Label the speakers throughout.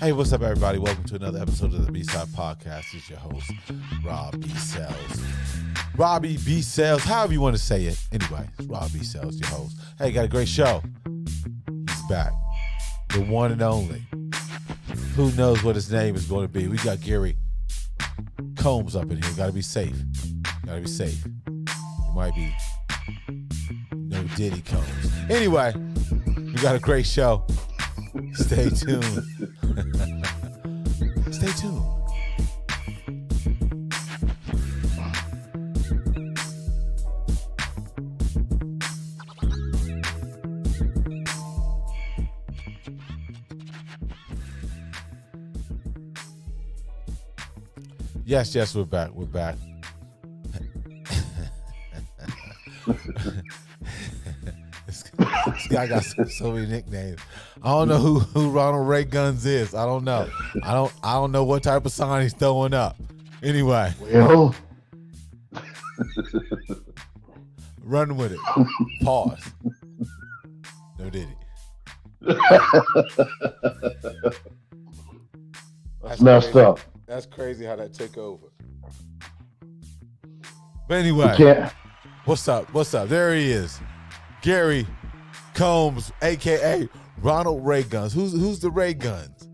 Speaker 1: Hey, what's up, everybody? Welcome to another episode of the B-Side Podcast. It's your host, Rob B. Sells. Robbie B. Sells, however you want to say it. Anyway, Rob B. Sells, your host. Hey, got a great show. He's back. The one and only. Who knows what his name is going to be? We got Gary Combs up in here. Got to be safe. Got to be safe. It might be no Diddy Combs. Anyway, we got a great show. Stay tuned. Stay tuned. Yes, we're back. We're back. This guy got so many nicknames. I don't know who Ronald Ray Guns is. I don't know. I don't know what type of sign he's throwing up. Anyway.
Speaker 2: Well,
Speaker 1: Run with it. Pause. No Diddy.
Speaker 2: that's messed up.
Speaker 1: That's crazy how that took over. But anyway, what's up? There he is. Gary Combs, a.k.a. Ronald Ray Guns. Who's the Ray Guns?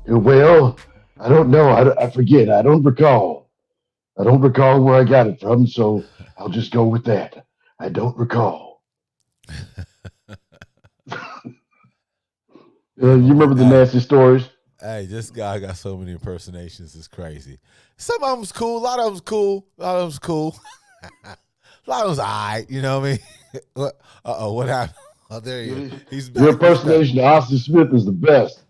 Speaker 2: Well, I don't know. I forget. I don't recall. I don't recall where I got it from, so I'll just go with that. I don't recall. You remember the nasty stories?
Speaker 1: Hey, this guy got so many impersonations. It's crazy. Some of them's cool. A lot of them's cool. A lot of them's all right. You know what I mean? What happened? Oh, there he is. He's back.
Speaker 2: Your impersonation of Austin Smith is the best.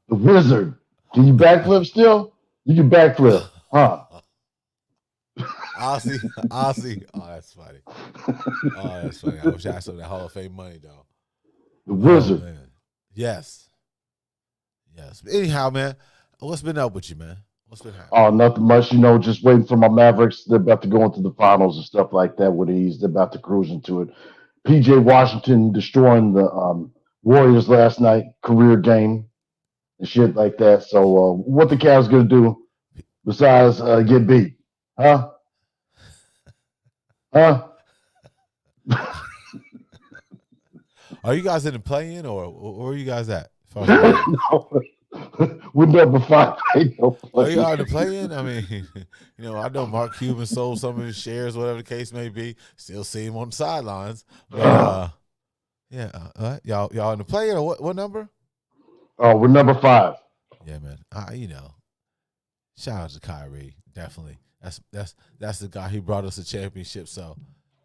Speaker 2: The Wizard. Can you backflip still? You can backflip, huh?
Speaker 1: Aussie. Oh, that's funny. I wish I had some of that Hall of Fame money, though.
Speaker 2: The Wizard.
Speaker 1: Oh, man. Yes. But anyhow, man, what's been up with you, man? What's been happening?
Speaker 2: Oh, nothing much. Just waiting for my Mavericks. They're about to go into the finals and stuff like that with ease. They're about to cruise into it. PJ Washington destroying the Warriors last night, career game and shit like that. So what the Cavs going to do besides get beat? Huh?
Speaker 1: Are you guys in the play-in, or where are you guys at?
Speaker 2: No. We're number 5.
Speaker 1: Are you out in the play-in? I mean, I know Mark Cuban sold some of his shares, whatever the case may be. Still see him on the sidelines. But, y'all in the play-in, or what number?
Speaker 2: Oh, we're number 5.
Speaker 1: Yeah, man. Shout out to Kyrie, definitely. That's the guy. He brought us a championship, so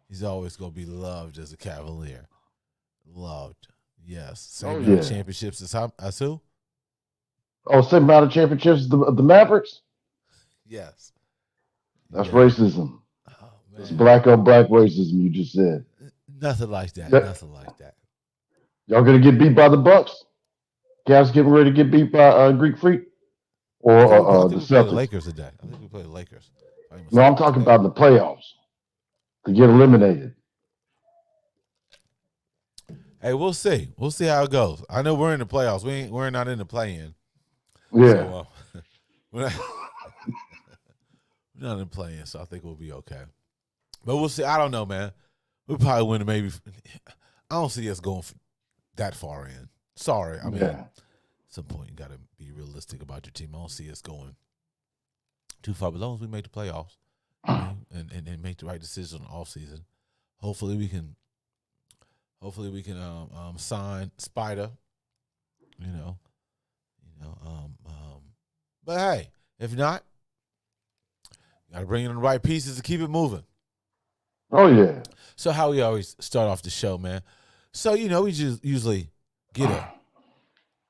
Speaker 1: he's always gonna be loved as a Cavalier. Loved, yes. Same amount of championships as who?
Speaker 2: Oh, same amount of championships as the Mavericks?
Speaker 1: Yes.
Speaker 2: That's racism.
Speaker 1: Oh, man.
Speaker 2: It's black on black racism. You just said
Speaker 1: nothing like that.
Speaker 2: Yep.
Speaker 1: Nothing like that.
Speaker 2: Y'all gonna get beat by the Bucks? Cavs getting ready to get beat by Greek Freak or the Celtics?
Speaker 1: The Lakers today. I think we play the Lakers.
Speaker 2: No, I'm talking about the playoffs to get eliminated.
Speaker 1: Hey, we'll see. We'll see how it goes. I know we're in the playoffs. We're not in the play-in.
Speaker 2: Yeah.
Speaker 1: So, we're not in the play-in, so I think we'll be okay. But we'll see. I don't know, man. We'll probably win maybe. I don't see us going that far in. Sorry. I mean, at some point you got to be realistic about your team. I don't see us going too far. But as long as we make the playoffs and make the right decision on offseason, hopefully we can sign Spider, but hey, if not, you got to bring in the right pieces to keep it moving.
Speaker 2: Oh, yeah.
Speaker 1: So how we always start off the show, man. So, we just usually get it.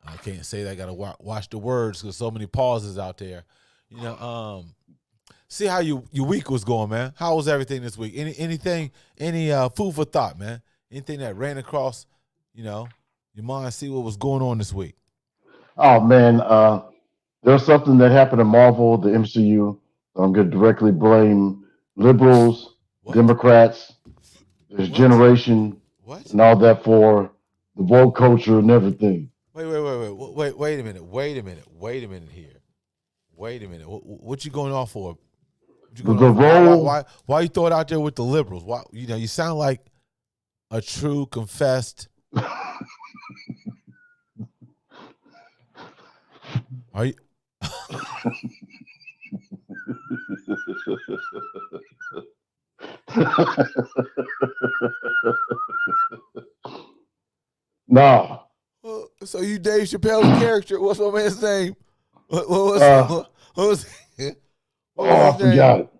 Speaker 1: I can't say that I got to watch the words because so many pauses out there. See how your week was going, man. How was everything this week? Any food for thought, man? Anything that ran across, your mind, see what was going on this week?
Speaker 2: Oh, man. There's something that happened in Marvel, the MCU. I'm going to directly blame liberals, Democrats, there's generation, and all that for the woke culture and everything.
Speaker 1: Wait a minute here. Wait a minute. What you going off for? What you
Speaker 2: The,
Speaker 1: going
Speaker 2: the
Speaker 1: off for?
Speaker 2: role,
Speaker 1: Why you throw it out there with the liberals? Why you sound like a true confessed. Are you?
Speaker 2: no,
Speaker 1: So you Dave Chappelle's character? What's my man's name?
Speaker 2: uh,
Speaker 1: What was what was
Speaker 2: I
Speaker 1: his name?
Speaker 2: forgot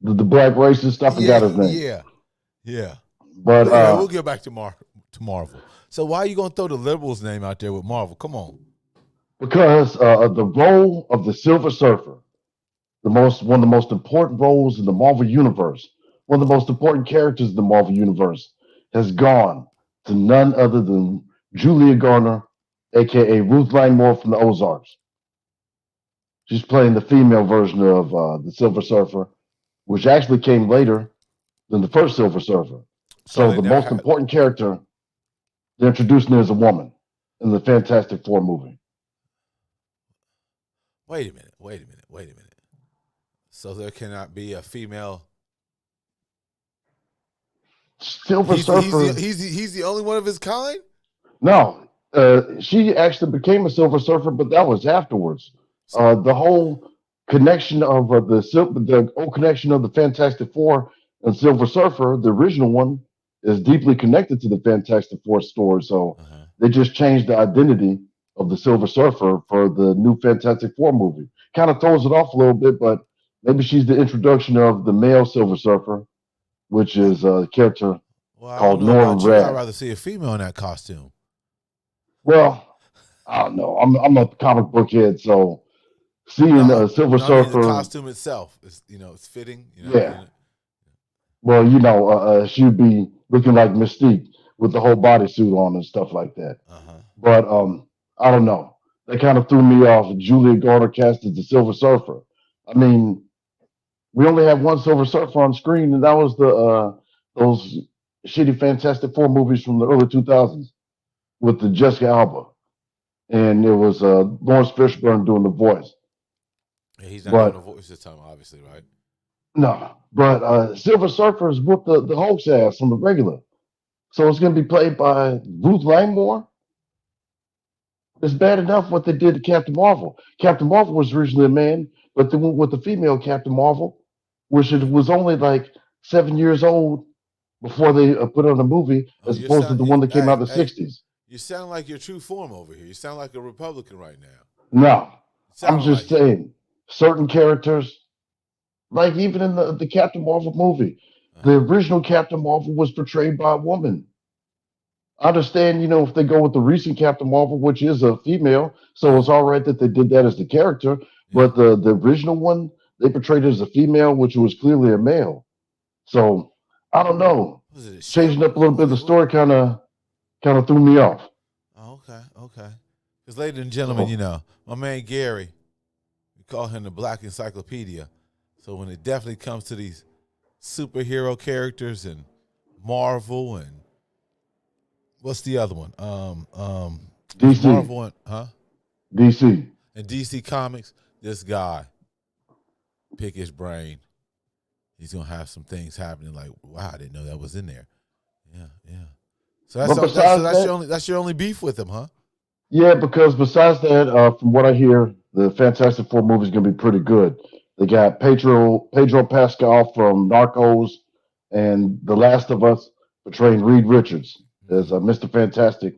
Speaker 2: the black racist. I forgot his name,
Speaker 1: Yeah.
Speaker 2: but
Speaker 1: But anyway, we'll get back to Marvel. So why are you gonna throw the liberals' name out there with Marvel? Come on.
Speaker 2: because the role of the Silver Surfer, one of the most important roles in the Marvel universe, one of the most important characters in the Marvel universe, has gone to none other than Julia Garner, aka Ruth Langmore from the Ozarks. She's playing the female version of the Silver Surfer, which actually came later than the first Silver Surfer.
Speaker 1: So
Speaker 2: So
Speaker 1: they
Speaker 2: the
Speaker 1: never
Speaker 2: most
Speaker 1: had.
Speaker 2: important character they're introducing as a woman in the Fantastic Four movie.
Speaker 1: Wait a minute. So there cannot be a female.
Speaker 2: Silver Surfer,
Speaker 1: He's the only one of his kind.
Speaker 2: no, she actually became a Silver Surfer, but that was afterwards. The whole connection of the whole connection of the Fantastic Four and Silver Surfer, the original one, is deeply connected to the Fantastic Four story. So
Speaker 1: Uh-huh.
Speaker 2: they just changed the identity of the Silver Surfer for the new Fantastic Four movie. Kind of throws it off a little bit, but maybe she's the introduction of the male Silver Surfer, which
Speaker 1: Well,
Speaker 2: is a character
Speaker 1: well, I don't
Speaker 2: called
Speaker 1: know
Speaker 2: Norman
Speaker 1: about you. I'd
Speaker 2: Rad.
Speaker 1: rather see a female in that costume.
Speaker 2: Well, I don't know. I'm a comic book head, so
Speaker 1: No,
Speaker 2: seeing a Silver
Speaker 1: no, I mean the
Speaker 2: Surfer,
Speaker 1: costume itself. It's fitting.
Speaker 2: yeah. Well, she'd be looking like Mystique with the whole bodysuit on and stuff like that.
Speaker 1: Uh-huh.
Speaker 2: But I don't know. That kind of threw me off. Julia Garner cast as the Silver Surfer. I mean, we only have one Silver Surfer on screen, and that was the those shitty Fantastic Four movies from the early 2000s with the Jessica Alba, and it was Lawrence Fishburne doing the voice.
Speaker 1: Yeah, he's not doing
Speaker 2: But
Speaker 1: a voice this time, obviously, right?
Speaker 2: no, but Silver Surfer's whooped the Hulk's ass on the regular. So it's going to be played by Ruth Langmore. It's bad enough what they did to Captain Marvel. Captain Marvel was originally a man, but they went with the female Captain Marvel, which it
Speaker 1: Right.
Speaker 2: was only like 7 years old before they put on a movie,
Speaker 1: Oh,
Speaker 2: as opposed to the one that came out in the
Speaker 1: hey,
Speaker 2: 60s.
Speaker 1: you sound like your true form over here. You sound like a Republican right now.
Speaker 2: No,
Speaker 1: You
Speaker 2: I'm
Speaker 1: sound
Speaker 2: just
Speaker 1: like it.
Speaker 2: saying, certain characters, like even in the Captain Marvel movie, the
Speaker 1: Uh-huh.
Speaker 2: original Captain Marvel was portrayed by a woman. I understand, if they go with the recent Captain Marvel, which is a female, so
Speaker 1: Uh-huh.
Speaker 2: it's all right that they did that as the character.
Speaker 1: Yeah.
Speaker 2: But the original one, they portrayed it as a female, which was clearly a male. So I don't know.
Speaker 1: Was it a show?
Speaker 2: Changing up a little bit, the story kind of threw me off.
Speaker 1: Oh, okay. Because, ladies and gentlemen,
Speaker 2: So
Speaker 1: my man Gary, we call him the Black Encyclopedia. So when it definitely comes to these superhero characters and Marvel and what's the other one? It's
Speaker 2: DC,
Speaker 1: Marvel and
Speaker 2: DC.
Speaker 1: and DC Comics. This guy, pick his brain. He's gonna have some things happening. Like, wow, I didn't know that was in there. Yeah. So
Speaker 2: But besides that,
Speaker 1: that's your only beef with him, huh?
Speaker 2: yeah, because besides that, from what I hear, the Fantastic Four movie is going to be pretty good. They got Pedro Pascal from Narcos and The Last of Us portraying Reed Richards as
Speaker 1: Mm-hmm.
Speaker 2: Mr. Fantastic,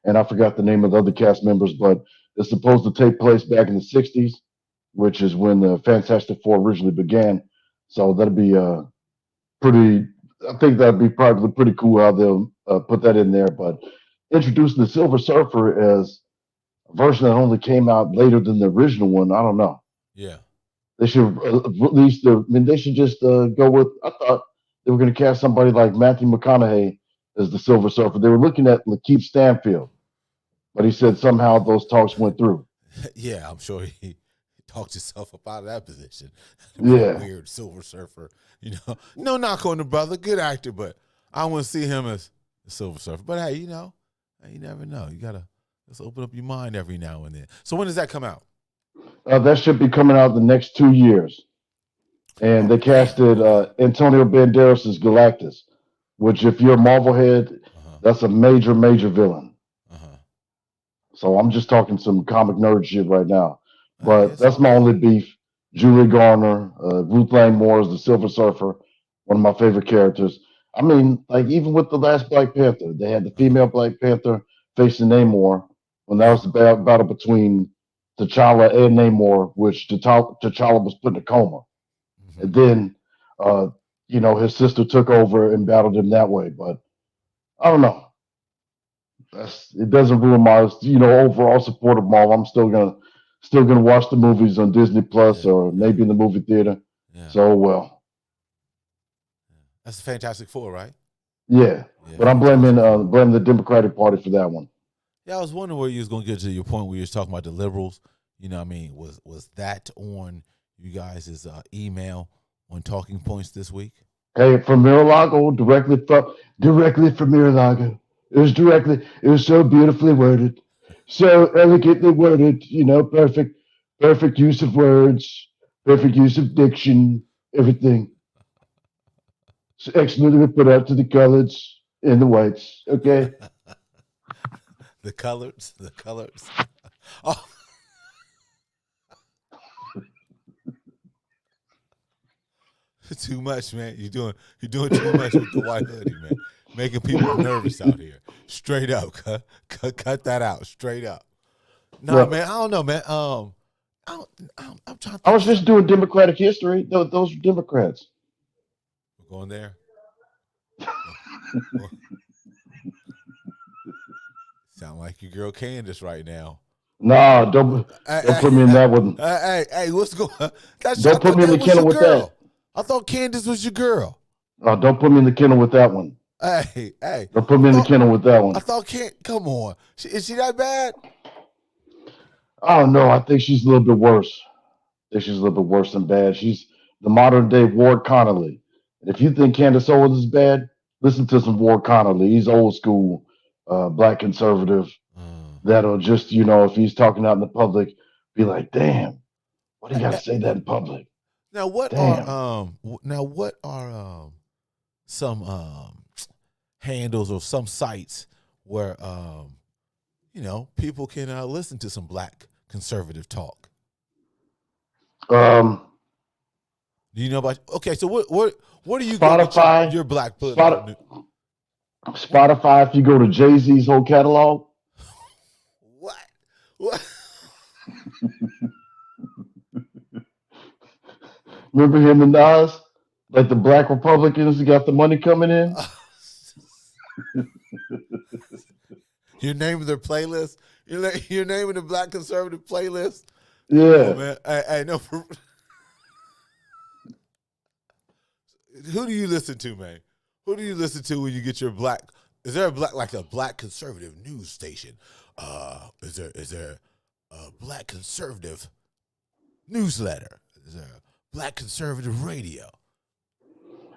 Speaker 2: and I forgot the name of the other cast members, but it's supposed to take place back in the '60s, which is when the Fantastic Four originally began. So that'll be pretty. I think that'd be probably pretty cool how they'll put that in there. But introducing the Silver Surfer as version that only came out later than the original one. I don't know.
Speaker 1: Yeah.
Speaker 2: They should release the. I mean, they should just go with. I thought they were going to cast somebody like Matthew McConaughey as the Silver Surfer. They were looking at Lakeith Stanfield, but he said somehow those talks went through.
Speaker 1: Yeah, I'm sure he talked himself up out of that position. To be a
Speaker 2: Yeah,
Speaker 1: weird Silver Surfer, No knock on the brother, good actor, but I want to see him as the Silver Surfer. But hey, you never know. You gotta Let's open up your mind every now and then. So when does that come out?
Speaker 2: That should be coming out the next 2 years. And
Speaker 1: Oh
Speaker 2: they
Speaker 1: damn.
Speaker 2: casted
Speaker 1: Okay.
Speaker 2: Antonio Banderas as Galactus, which, if you're a Marvel head,
Speaker 1: Uh-huh.
Speaker 2: that's a major, major villain.
Speaker 1: Uh-huh.
Speaker 2: So I'm just talking some comic nerd shit right now.
Speaker 1: Hey,
Speaker 2: But
Speaker 1: it's
Speaker 2: that's
Speaker 1: all
Speaker 2: my
Speaker 1: good.
Speaker 2: only beef. Julie Garner, Ruth Lane Moore is the Silver Surfer, one of my favorite characters. I mean, like even with the last Black Panther, they had the
Speaker 1: Uh-huh.
Speaker 2: female Black Panther facing Namor when that
Speaker 1: Right.
Speaker 2: was the battle between T'Challa and Namor, which T'Challa was put in a coma.
Speaker 1: Mm-hmm.
Speaker 2: And then, uh, his sister took over and battled him that way. But I don't know. It doesn't ruin my overall support of Marvel. I'm still gonna watch the movies on Disney Plus
Speaker 1: Yeah.
Speaker 2: or
Speaker 1: Yeah.
Speaker 2: maybe in the movie theater.
Speaker 1: Yeah.
Speaker 2: So well,
Speaker 1: That's the Fantastic Four, right?
Speaker 2: yeah.
Speaker 1: Yeah,
Speaker 2: But I'm
Speaker 1: Fantastic Four.
Speaker 2: blaming the Democratic Party for that one.
Speaker 1: Yeah, I was wondering where you was gonna get to your point where you was talking about the liberals. You know what I mean? Was that on you guys' email on talking points this week?
Speaker 2: Hey, from Mar-a-Lago, directly from Mar-a-Lago. It was so beautifully worded, so elegantly worded. Perfect use of words, perfect use of diction, everything. So excellently put out to the coloreds and the whites. Okay.
Speaker 1: The colors, the colors. Oh, too much, man. You're doing too much with the white hoodie, man. Making people nervous out here. Straight up, cut that out. Straight up. Nah,
Speaker 2: Well,
Speaker 1: man. I don't know, man. I'm trying to
Speaker 2: I
Speaker 1: think
Speaker 2: was
Speaker 1: of
Speaker 2: just
Speaker 1: something.
Speaker 2: doing Democratic history. Those are Democrats.
Speaker 1: We're going there. Well, well, sound like your girl Candace right now.
Speaker 2: Nah, don't
Speaker 1: Hey,
Speaker 2: put me in that one.
Speaker 1: hey, what's going on? I
Speaker 2: Don't put
Speaker 1: thought
Speaker 2: me in the
Speaker 1: that was
Speaker 2: kennel
Speaker 1: your
Speaker 2: with that.
Speaker 1: girl. I thought Candace was your girl.
Speaker 2: Don't put me in the kennel with that one.
Speaker 1: Hey,
Speaker 2: Don't put
Speaker 1: I
Speaker 2: me in the
Speaker 1: thought
Speaker 2: kennel with that
Speaker 1: I
Speaker 2: one.
Speaker 1: thought can't come on. Is she that bad?
Speaker 2: I don't know. I think she's a little bit worse. I think she's a little bit worse than bad. She's the modern day Ward Connolly. And if you think Candace Owens is bad, listen to some Ward Connolly. He's old school, black conservative.
Speaker 1: Uh,
Speaker 2: That'll just, if he's talking out in the public, be like, damn, why do you got to
Speaker 1: eh,
Speaker 2: say that in public?
Speaker 1: now what are
Speaker 2: Damn.
Speaker 1: some handles or some sites where people can listen to some black conservative talk?
Speaker 2: Um,
Speaker 1: Do you know about? Okay, so what do you go get your
Speaker 2: Spotify,
Speaker 1: your black political
Speaker 2: Spot,
Speaker 1: news? What
Speaker 2: Spotify. If you go to Jay Z's whole catalog,
Speaker 1: what what?
Speaker 2: remember him and Nas, like the black Republicans who got the money coming in.
Speaker 1: You're naming their playlist. You're naming the black conservative playlist. Come on,
Speaker 2: Yeah.
Speaker 1: man. Hey, no. Who do you listen to, man? Who do you listen to when you get your black? Is there a black conservative news station? Is there a black conservative newsletter? Is there a black conservative radio?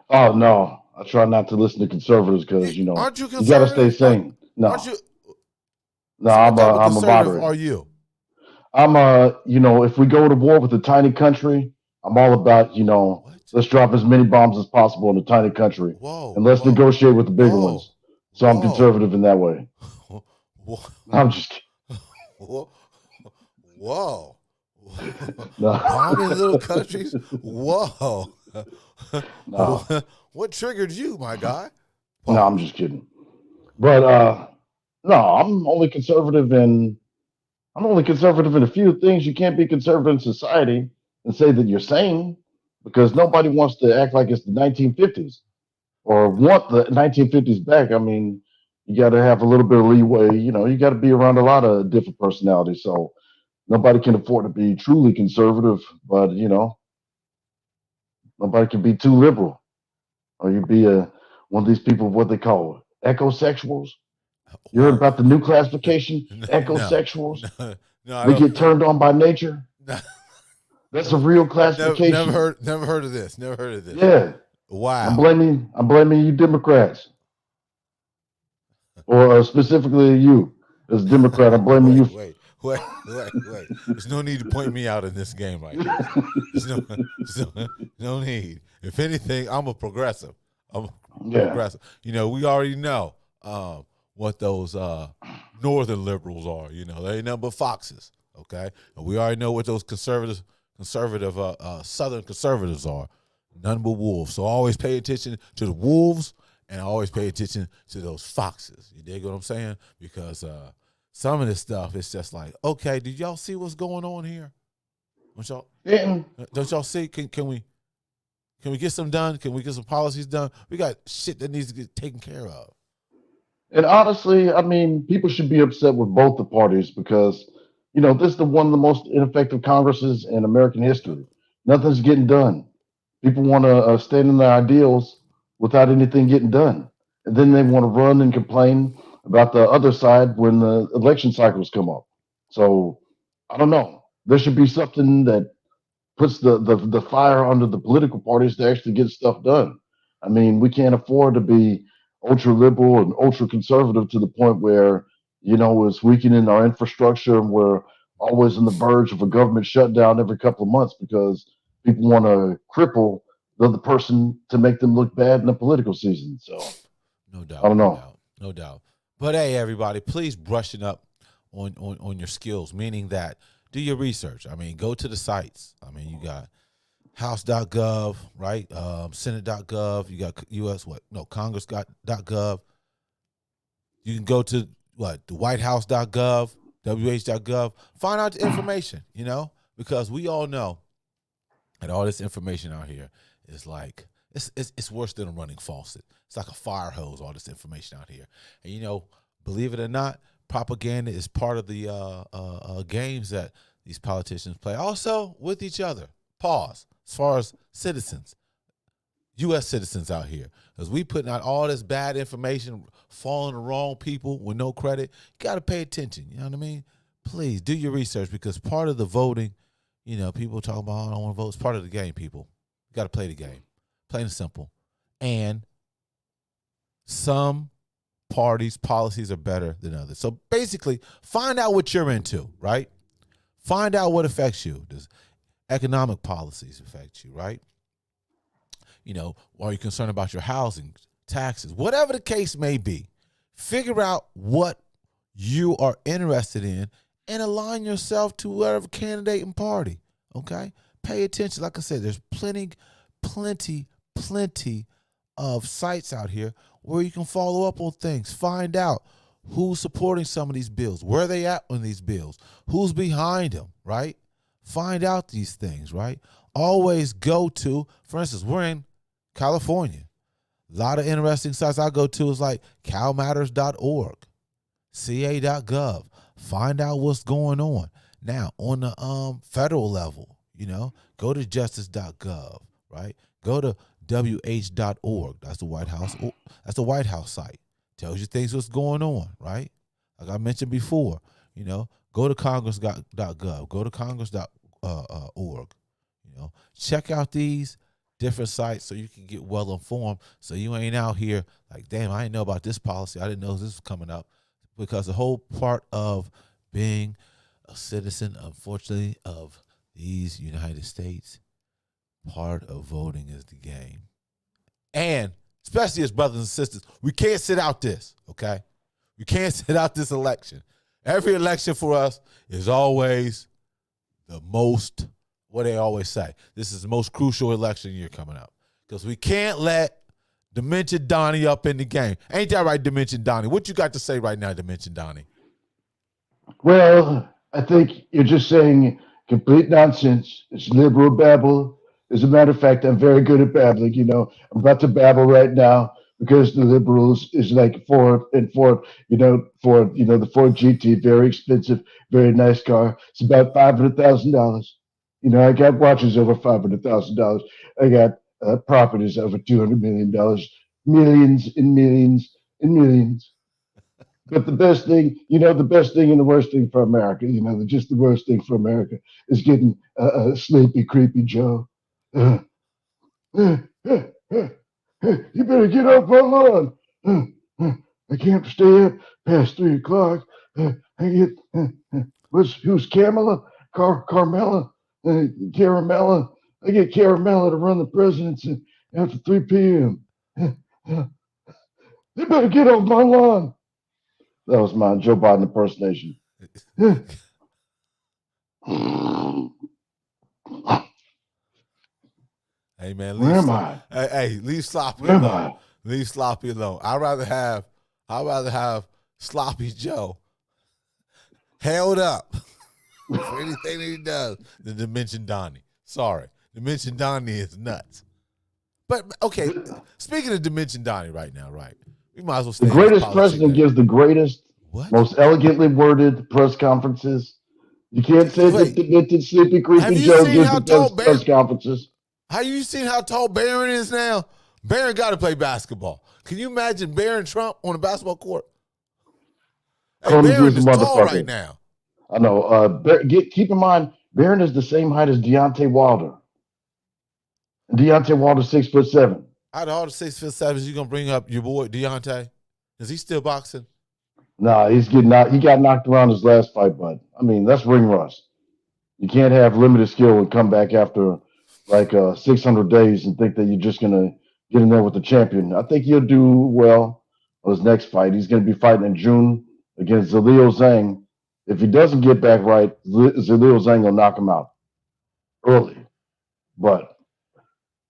Speaker 2: Oh no, I try not to listen to conservatives
Speaker 1: You,
Speaker 2: because
Speaker 1: aren't you
Speaker 2: you got to stay
Speaker 1: conservative?
Speaker 2: sane.
Speaker 1: Aren't
Speaker 2: No,
Speaker 1: you?
Speaker 2: no,
Speaker 1: So what
Speaker 2: I'm a
Speaker 1: type of
Speaker 2: I'm a
Speaker 1: conservative
Speaker 2: moderate.
Speaker 1: are you?
Speaker 2: If we go to war with a tiny country, I'm all about
Speaker 1: What?
Speaker 2: let's drop as many bombs as possible in a tiny country
Speaker 1: Whoa,
Speaker 2: and let's
Speaker 1: whoa,
Speaker 2: negotiate with the bigger
Speaker 1: whoa,
Speaker 2: ones. So I'm
Speaker 1: whoa,
Speaker 2: conservative in that way.
Speaker 1: whoa,
Speaker 2: I'm just kidding.
Speaker 1: whoa, whoa.
Speaker 2: No,
Speaker 1: Bombing little countries? Whoa.
Speaker 2: no,
Speaker 1: What triggered you, my guy?
Speaker 2: no, I'm
Speaker 1: Pause.
Speaker 2: just kidding. But no, I'm only conservative in a few things. You can't be conservative in society and say that you're sane because
Speaker 1: Okay.
Speaker 2: nobody wants to act like it's the 1950s or want the 1950s back. I mean, you got to have a little bit of leeway. You got to be around a lot of different personalities. So nobody can afford to be truly conservative, but nobody can be too liberal, or you be one of these people, what they call ecosexuals. You heard
Speaker 1: Whoa.
Speaker 2: about the new classification,
Speaker 1: No,
Speaker 2: ecosexuals?
Speaker 1: no, no, I
Speaker 2: They
Speaker 1: don't.
Speaker 2: get turned on by nature.
Speaker 1: No,
Speaker 2: That's a real
Speaker 1: never
Speaker 2: classification.
Speaker 1: heard. Never heard of this. Never heard of this.
Speaker 2: Yeah,
Speaker 1: Wow.
Speaker 2: I'm blaming you Democrats, or specifically you. As a Democrat, I'm blaming
Speaker 1: wait,
Speaker 2: you.
Speaker 1: wait, wait, wait. There's no need to point me out in this game like this. There's no need. If anything, I'm a progressive. I'm a
Speaker 2: Yeah.
Speaker 1: progressive. We already know what those northern liberals are. They ain't nothing but foxes. Okay, and we already know what those conservative southern conservatives are. None but wolves. So always pay attention to the wolves and always pay attention to those foxes. You dig what I'm saying? Because some of this stuff is just like, okay, did y'all see what's going on here?
Speaker 2: And,
Speaker 1: Don't y'all see? Can we get some done? Can we get some policies done? We got shit that needs to get taken care of.
Speaker 2: and honestly, I mean, people should be upset with both the parties because, this is one of the most ineffective Congresses in American history. Nothing's getting done. People want to stand in their ideals without anything getting done. And then they want to run and complain about the other side when the election cycles come up. So I don't know. There should be something that puts the fire under the political parties to actually get stuff done. I mean, we can't afford to be ultra liberal and ultra conservative to the point where, it's weakening our infrastructure and we're always on the verge of a government shutdown every couple of months because people want to cripple the other person to make them look bad in the political season. So
Speaker 1: No
Speaker 2: I
Speaker 1: doubt,
Speaker 2: don't
Speaker 1: no
Speaker 2: know.
Speaker 1: doubt, no doubt. But hey, everybody, please brushing up on your skills, meaning that do your research. I mean, go to the sites. I mean, you got house.gov, right? Senate.gov. You got US what? No, Congress.gov. You can go to what? The whitehouse.gov, wh.gov. Find out the information, because we all know that all this information out here is like it's worse than a running faucet. It's like a fire hose, all this information out here. And believe it or not, propaganda is part of the games that these politicians play. Also with each other. Pause. As far as citizens, U.S. citizens out here, because we putting out all this bad information, falling the wrong people with no credit. You got to pay attention. You know what I mean? Please do your research because part of the voting, people talk about, oh, I don't want to vote. It's part of the game, people. You got to play the game. Plain and simple. And some parties' policies are better than others. So basically, find out what you're into, right? Find out what affects you. Does economic policies affect you, right? Are you concerned about your housing, taxes, whatever the case may be? Figure out what you are interested in and align yourself to whatever candidate and party, okay? Pay attention. Like I said, there's plenty of sites out here where you can follow up on things. Find out who's supporting some of these bills, where they at on these bills, who's behind them, right? Find out these things, right? Always go to, for instance, we're in California. A lot of interesting sites I go to is like calmatters.org, ca.gov. Find out what's going on. Now, on the federal level, go to justice.gov, right? Go to wh.org. That's the White House. That's the White House site. Tells you things what's going on, right? Like I mentioned before, go to congress.gov. Go to congress.org. Check out these different sites so you can get well informed. So you ain't out here like, damn, I didn't know about this policy. I didn't know this was coming up. Because the whole part of being a citizen, unfortunately, of these United States, part of voting is the game. And especially as brothers and sisters, we can't sit out this, okay? We can't sit out this election. Every election for us is always the most, what they always say, this is the most crucial election year coming up. Because we can't let Dimension Donnie up in the game. Ain't that right, Dimension Donnie? What you got to say right now, Dimension Donnie?
Speaker 2: Well, I think you're just saying complete nonsense. It's liberal babble. As a matter of fact, I'm very good at babbling. I'm about to babble right now because the liberals is like the Ford GT, very expensive, very nice car. It's about $500,000. I got watches over $500,000. I got properties over $200 million, millions and millions and millions. But the best thing and the worst thing for America, just the worst thing for America is getting sleepy, creepy Joe. Uh, you better get off my lawn. I can't stay up past 3 o'clock. I get who's Carmela, Carmela, Caramella. I get Caramella to run the presidency after 3 p.m. They better get off my lawn. That was my Joe Biden impersonation.
Speaker 1: Hey man,
Speaker 2: Where am I?
Speaker 1: leave sloppy
Speaker 2: Where am
Speaker 1: alone.
Speaker 2: I?
Speaker 1: Leave sloppy alone. I'd rather have sloppy Joe held up for anything that he does than Dimension Donnie. Sorry, Dimension Donnie is nuts. But okay, speaking of Dimension Donnie right now, right? We might as well
Speaker 2: The
Speaker 1: stay in this
Speaker 2: greatest
Speaker 1: politics.
Speaker 2: president gives the greatest,
Speaker 1: What?
Speaker 2: most elegantly worded press conferences. You can't say that
Speaker 1: Wait,
Speaker 2: demented, sleepy,
Speaker 1: have
Speaker 2: creepy
Speaker 1: you
Speaker 2: Joe
Speaker 1: seen
Speaker 2: gives the
Speaker 1: how tall
Speaker 2: best
Speaker 1: Barron?
Speaker 2: press conferences.
Speaker 1: Have you seen how tall Barron is now? Barron got to play basketball. Can you imagine Barron Trump on a basketball court? Hey,
Speaker 2: Clumsy
Speaker 1: Barron
Speaker 2: as a
Speaker 1: is tall right
Speaker 2: motherfucker.
Speaker 1: now.
Speaker 2: I know. Keep in mind, Barron is the same height as Deontay Wilder. Deontay Wilder's 6'7".
Speaker 1: Out of all the 6'7", you gonna bring up your boy Deontay? Is he still boxing?
Speaker 2: Nah, he's getting out. He got knocked around his last fight, bud. I mean, that's ring rust. You can't have limited skill and come back after like 600 days and think that you're just gonna get in there with the champion. I think he'll do well on his next fight. He's gonna be fighting in June against Zalil Zhang. If he doesn't get back right, Zalil Zhang will knock him out early. But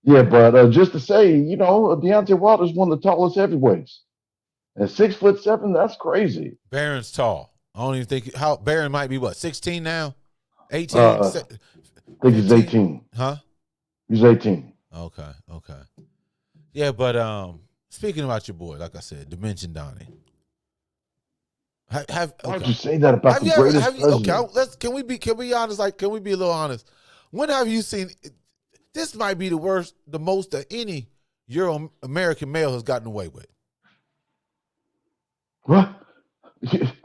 Speaker 2: yeah, but just to say, Deontay Wilder's one of the tallest heavyweights. And 6'7", that's crazy.
Speaker 1: Barron's tall. I don't even think how Barron might be what 16 now, 18,
Speaker 2: I think he's
Speaker 1: 15?
Speaker 2: 18.
Speaker 1: Huh?
Speaker 2: He's 18.
Speaker 1: Okay. Yeah, but speaking about your boy, like I said, Dimension Donnie.
Speaker 2: Why'd you say that about
Speaker 1: Have
Speaker 2: the
Speaker 1: you ever?
Speaker 2: greatest president?
Speaker 1: Okay, can we be honest? Like, can we be a little honest? When have you seen? This might be the worst, the most that any Euro American male has gotten away with.
Speaker 2: What?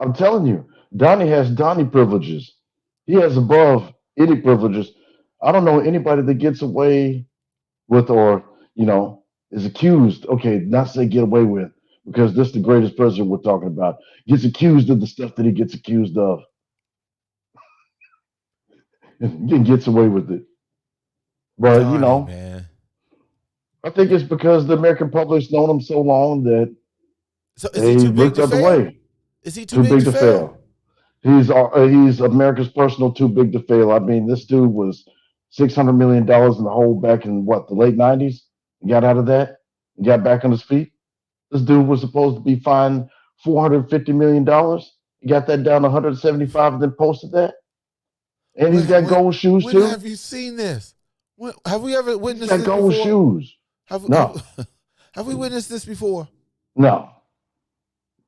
Speaker 2: I'm telling you, Donnie has Donnie privileges. He has above any privileges. I don't know anybody that gets away with or, is accused. Okay, not say get away with, because this is the greatest president we're talking about. Gets accused of the stuff that he gets accused of. And gets away with it. But,
Speaker 1: Donnie, man.
Speaker 2: I think it's because the American public's known him so long that
Speaker 1: So is
Speaker 2: they
Speaker 1: he too big
Speaker 2: looked
Speaker 1: to
Speaker 2: the other
Speaker 1: fail?
Speaker 2: way.
Speaker 1: Is he too
Speaker 2: Too
Speaker 1: big
Speaker 2: big
Speaker 1: to
Speaker 2: to
Speaker 1: fail?
Speaker 2: fail. He's America's personal too big to fail. I mean, this dude was $600 million in the hole back in the late 90s. He got out of that. He got back on his feet. This dude was supposed to be fined $450 million. He got that down to 175 and then posted that. And he's got gold shoes
Speaker 1: When
Speaker 2: too.
Speaker 1: have you seen this? Have we ever
Speaker 2: He's
Speaker 1: witnessed
Speaker 2: got
Speaker 1: this
Speaker 2: gold
Speaker 1: before?
Speaker 2: shoes. No,
Speaker 1: Have we witnessed this before?
Speaker 2: no.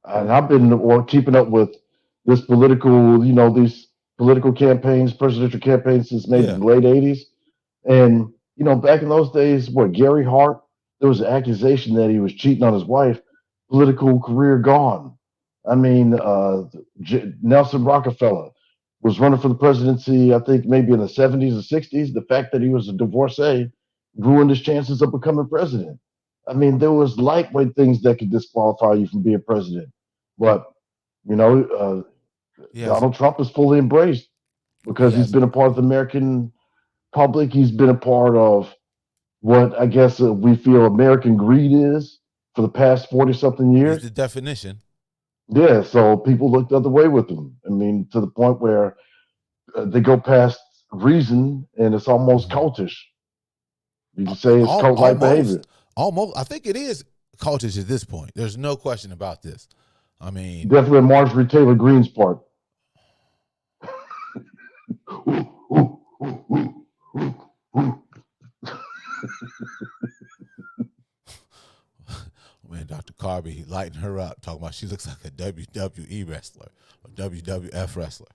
Speaker 2: And I've been keeping up with this these political campaigns, presidential campaigns since maybe
Speaker 1: Yeah.
Speaker 2: the late 80s. And, back in those days, Gary Hart, there was an accusation that he was cheating on his wife, political career gone. I mean, Nelson Rockefeller was running for the presidency, I think maybe in the 70s or 60s. The fact that he was a divorcee ruined his chances of becoming president. I mean, there was lightweight things that could disqualify you from being president. But,
Speaker 1: Yes.
Speaker 2: Donald Trump is fully embraced because he's
Speaker 1: Yes.
Speaker 2: been a part of the American public. He's been a part of what I guess we feel American greed is for the past 40 something
Speaker 1: He's
Speaker 2: years.
Speaker 1: the definition.
Speaker 2: Yeah, so people look the other way with him. I mean, to the point where they go past reason and it's almost cultish. You can say it's cult like behavior.
Speaker 1: Almost. I think it is cultish at this point. There's no question about this. I mean,
Speaker 2: Definitely Marjorie Taylor Greene's part.
Speaker 1: man, Dr. Carby lighting her up, talking about she looks like a WWE wrestler or WWF wrestler.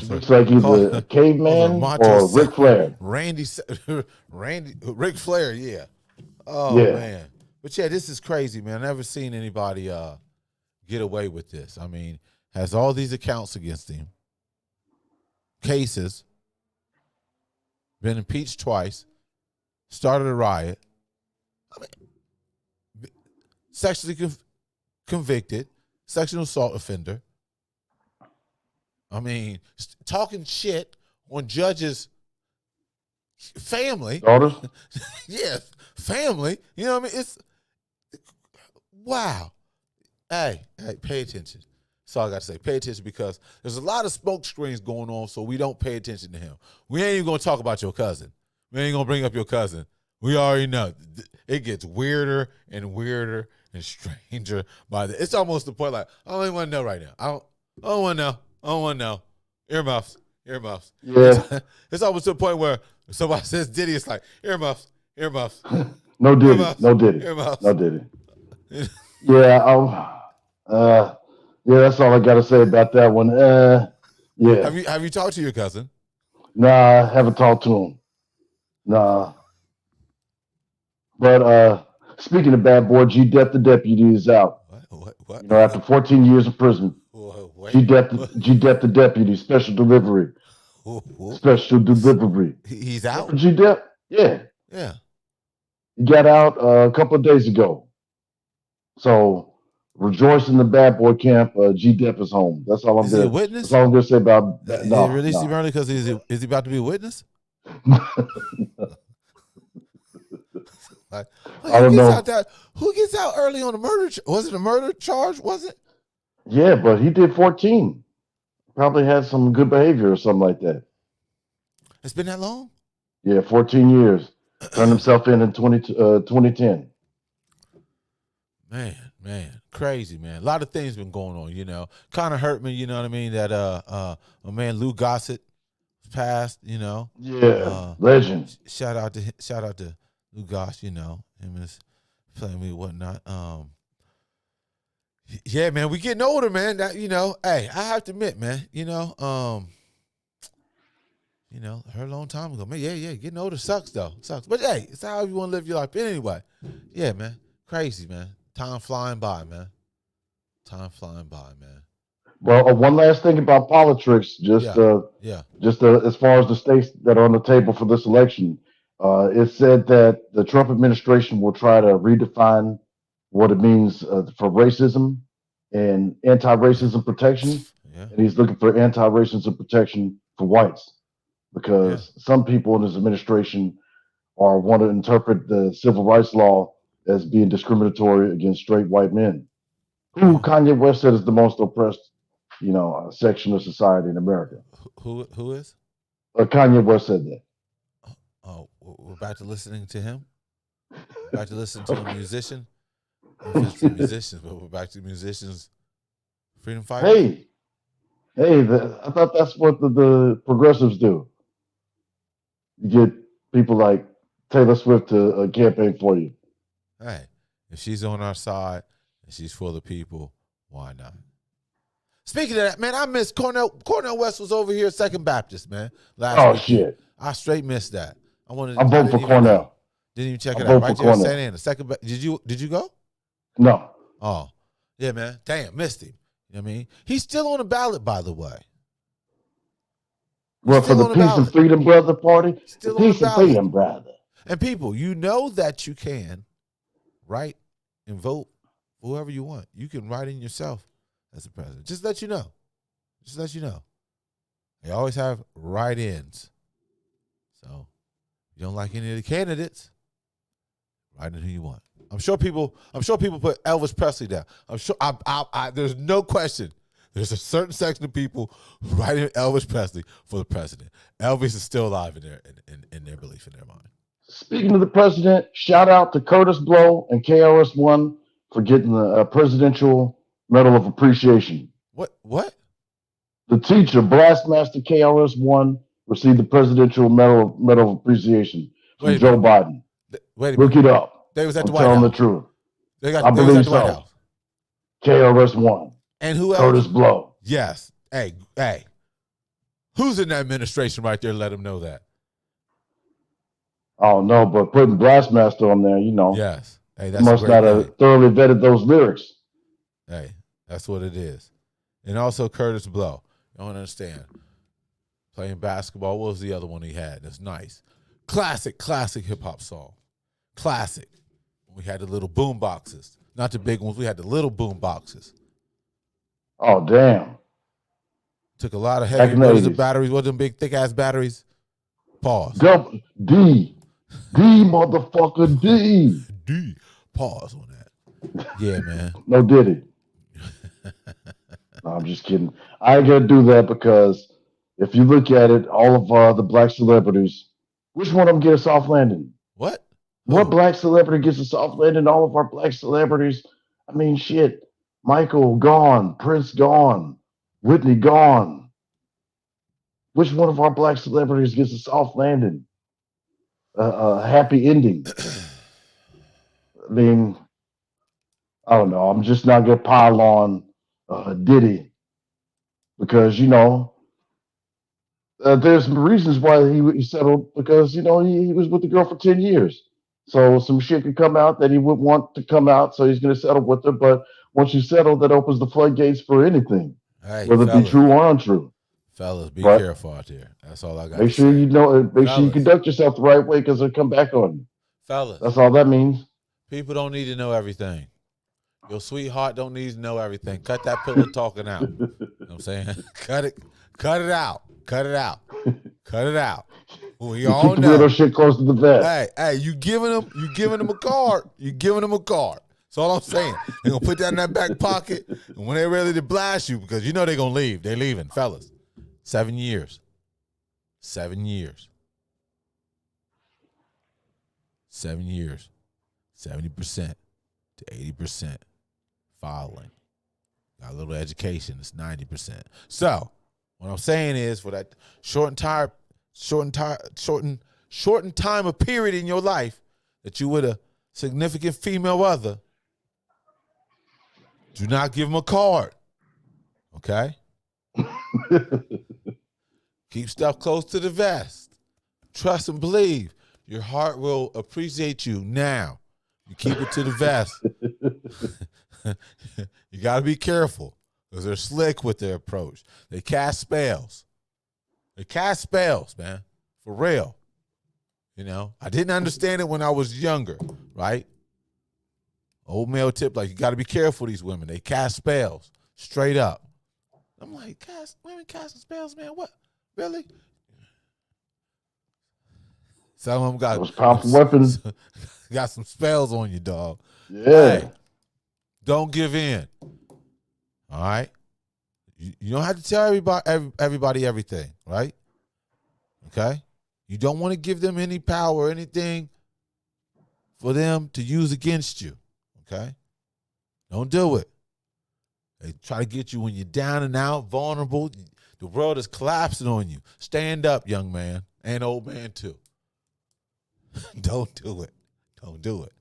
Speaker 2: She looks like either a caveman or Ric Flair.
Speaker 1: Ric Flair, yeah. Oh,
Speaker 2: Yeah.
Speaker 1: man. But yeah, this is crazy, man. I've never seen anybody get away with this. I mean, has all these accounts against him, cases, been impeached twice, started a riot, I mean, sexually convicted, sexual assault offender. I mean, talking shit on judges' family.
Speaker 2: Daughters?
Speaker 1: Yes, family. You know what I mean? It's wow. Hey, pay attention. That's all I got to say. Pay attention because there's a lot of smoke screens going on, so we don't pay attention to him. We ain't even going to talk about your cousin. We ain't going to bring up your cousin. We already know. It gets weirder and weirder and stranger by the. It's almost the point like, I don't even want to know right now. I don't want to know. I don't want to know. Earmuffs.
Speaker 2: Yeah.
Speaker 1: It's almost to the point where somebody says Diddy, it's like, earmuffs.
Speaker 2: No Diddy.
Speaker 1: Earmuffs.
Speaker 2: No Diddy.
Speaker 1: Earmuffs.
Speaker 2: No Diddy. Yeah. Yeah, that's all I got to say about that one. Yeah.
Speaker 1: Have you talked to your cousin?
Speaker 2: Nah, I haven't talked to him. Nah. But speaking of Bad Boy, G. Dep the Deputy is out.
Speaker 1: What?
Speaker 2: You know, after 14 years in prison. G. Dep the Deputy, special delivery. Special delivery.
Speaker 1: He's out?
Speaker 2: G. Dep? Yeah.
Speaker 1: Yeah.
Speaker 2: He got out a couple of days ago. So rejoice in the Bad Boy camp. G. Dep is home. That's all I'm
Speaker 1: Is he a witness?
Speaker 2: That's all I'm gonna say about that.
Speaker 1: Did they release him early because is he about to be a witness? Like,
Speaker 2: I don't know.
Speaker 1: Who gets out early on a murder? Was it a murder charge? Was it?
Speaker 2: Yeah, but he did 14. Probably had some good behavior or something like that.
Speaker 1: It's been that long?
Speaker 2: Yeah, 14 years. Turned himself in 2010.
Speaker 1: Man, crazy, man. A lot of things been going on, you know. Kind of hurt me, you know what I mean, that my man Lou Gossett passed, you know.
Speaker 2: Yeah, legend.
Speaker 1: Shout out to Lou Goss, you know, him and his family and whatnot. Yeah, man, we getting older, man. That, you know, hey, I have to admit, man, you know, her a long time ago. Man, yeah, getting older sucks though. Sucks. But hey, it's how you want to live your life anyway. Yeah, man. Crazy, man. Time flying by, man.
Speaker 2: Well, one last thing about politics, just as far as the states that are on the table for this election, it said that the Trump administration will try to redefine what it means for racism and anti-racism protection, and he's looking for anti-racism protection for whites because some people in his administration want to interpret the civil rights law as being discriminatory against straight white men, who Kanye West said is the most oppressed, section of society in America.
Speaker 1: Who is?
Speaker 2: Kanye West said that.
Speaker 1: Oh, we're back to listening to him. We're back to listening to a musician. Musicians, but we're back to musicians. Freedom fighters.
Speaker 2: I thought that's what the progressives do. You get people like Taylor Swift to campaign for you.
Speaker 1: Hey, if she's on our side and she's for the people, why not? Speaking of that, man, I missed Cornell. Cornell West was over here, Second Baptist, man. Last weekend.
Speaker 2: Shit!
Speaker 1: I straight missed that.
Speaker 2: I'm voting for Cornell.
Speaker 1: Didn't even check it out. Right there in St. Anna. Did you go?
Speaker 2: No.
Speaker 1: Oh, yeah, man. Damn, missed him. You know what I mean? He's still on the ballot, by the way.
Speaker 2: Well, for the Peace and Freedom Brother Party?
Speaker 1: Still
Speaker 2: Peace and Freedom Brother.
Speaker 1: And people, you know that you can write and vote for whoever you want. You can write in yourself as a president. Just let you know. They always have write-ins. So if you don't like any of the candidates, write in who you want. I'm sure people put Elvis Presley down. I'm sure there's no question. There's a certain section of people who write in Elvis Presley for the president. Elvis is still alive in their belief, in their mind.
Speaker 2: Speaking of the president, shout out to Curtis Blow and KRS-One for getting the Presidential Medal of Appreciation.
Speaker 1: What?
Speaker 2: The teacher, Blastmaster KRS-One, received the Presidential Medal of Appreciation from Joe Biden. Look it up.
Speaker 1: They was at the
Speaker 2: I'm
Speaker 1: White House.
Speaker 2: telling the truth.
Speaker 1: I believe so. White House.
Speaker 2: KRS-One.
Speaker 1: And who else?
Speaker 2: Curtis Blow.
Speaker 1: Yes. Hey. Who's in that administration right there? Let them know that.
Speaker 2: Oh, no, but putting Blastmaster on there,
Speaker 1: Yes. Hey, that's
Speaker 2: must not have thoroughly vetted those lyrics.
Speaker 1: Hey, that's what it is. And also Curtis Blow. You don't understand. Playing basketball. What was the other one he had? That's nice. Classic hip-hop song. Classic. We had the little boom boxes. Not the big ones. We had the little boom boxes.
Speaker 2: Oh, damn.
Speaker 1: Took a lot of
Speaker 2: Back
Speaker 1: heavy,
Speaker 2: in the
Speaker 1: what is the
Speaker 2: 80s.
Speaker 1: batteries? What them big, thick-ass batteries? Pause.
Speaker 2: D. D, motherfucker, D.
Speaker 1: D. Pause on that. Yeah, man.
Speaker 2: No, did it? No, I'm just kidding. I ain't gonna do that because if you look at it, all of the black celebrities, which one of them get a soft landing?
Speaker 1: What?
Speaker 2: What
Speaker 1: Who?
Speaker 2: black celebrity gets a soft landing? All of our black celebrities. I mean, shit. Michael gone, Prince gone, Whitney gone. Which one of our black celebrities gets a soft landing? A happy ending? I mean, I don't know. I'm just not gonna pile on Diddy because there's some reasons why he settled because he was with the girl for 10 years. So some shit could come out that he would want to come out. So he's gonna settle with her. But once you settle, that opens the floodgates for anything,
Speaker 1: Hey,
Speaker 2: whether it be
Speaker 1: fellas.
Speaker 2: true or untrue.
Speaker 1: Fellas, be
Speaker 2: But
Speaker 1: careful out there. That's all I got
Speaker 2: make
Speaker 1: to
Speaker 2: sure
Speaker 1: say.
Speaker 2: make sure you
Speaker 1: Fellas.
Speaker 2: conduct yourself the right way because they'll come back on you.
Speaker 1: Fellas.
Speaker 2: That's all that means.
Speaker 1: People don't need to know everything. Your sweetheart don't need to know everything. Cut that pillow talking out. You know what I'm saying? Cut it out. Cut it out. Cut it out. We
Speaker 2: You
Speaker 1: all
Speaker 2: keep the weirdo
Speaker 1: know.
Speaker 2: shit close to the vest.
Speaker 1: Hey, you giving them a card. You giving them a card. That's all I'm saying. They're gonna put that in that back pocket, and when they're ready to blast you, because they're gonna leave. They're leaving, fellas. 7 years. 7 years. 7 years. 70% to 80% filing. Got a little education. It's 90%. So what I'm saying is, for that shortened time of period in your life that you with a significant female other, do not give them a card. Okay? Keep stuff close to the vest. Trust and believe. Your heart will appreciate you now. You keep it to the vest. You got to be careful because they're slick with their approach. They cast spells. Man. For real. I didn't understand it when I was younger, right? Old male tip, like, you got to be careful, these women. They cast spells, straight up. I'm like, women casting spells, man? What? Really? Some of them
Speaker 2: Those powerful weapons.
Speaker 1: got some spells on you, dog.
Speaker 2: Yeah.
Speaker 1: Hey, don't give in. All right? You don't have to tell everybody everything, right? Okay? You don't want to give them any power or anything for them to use against you, okay? Don't do it. They try to get you when you're down and out, vulnerable. The world is collapsing on you. Stand up, young man, and old man too. Don't do it. Don't do it.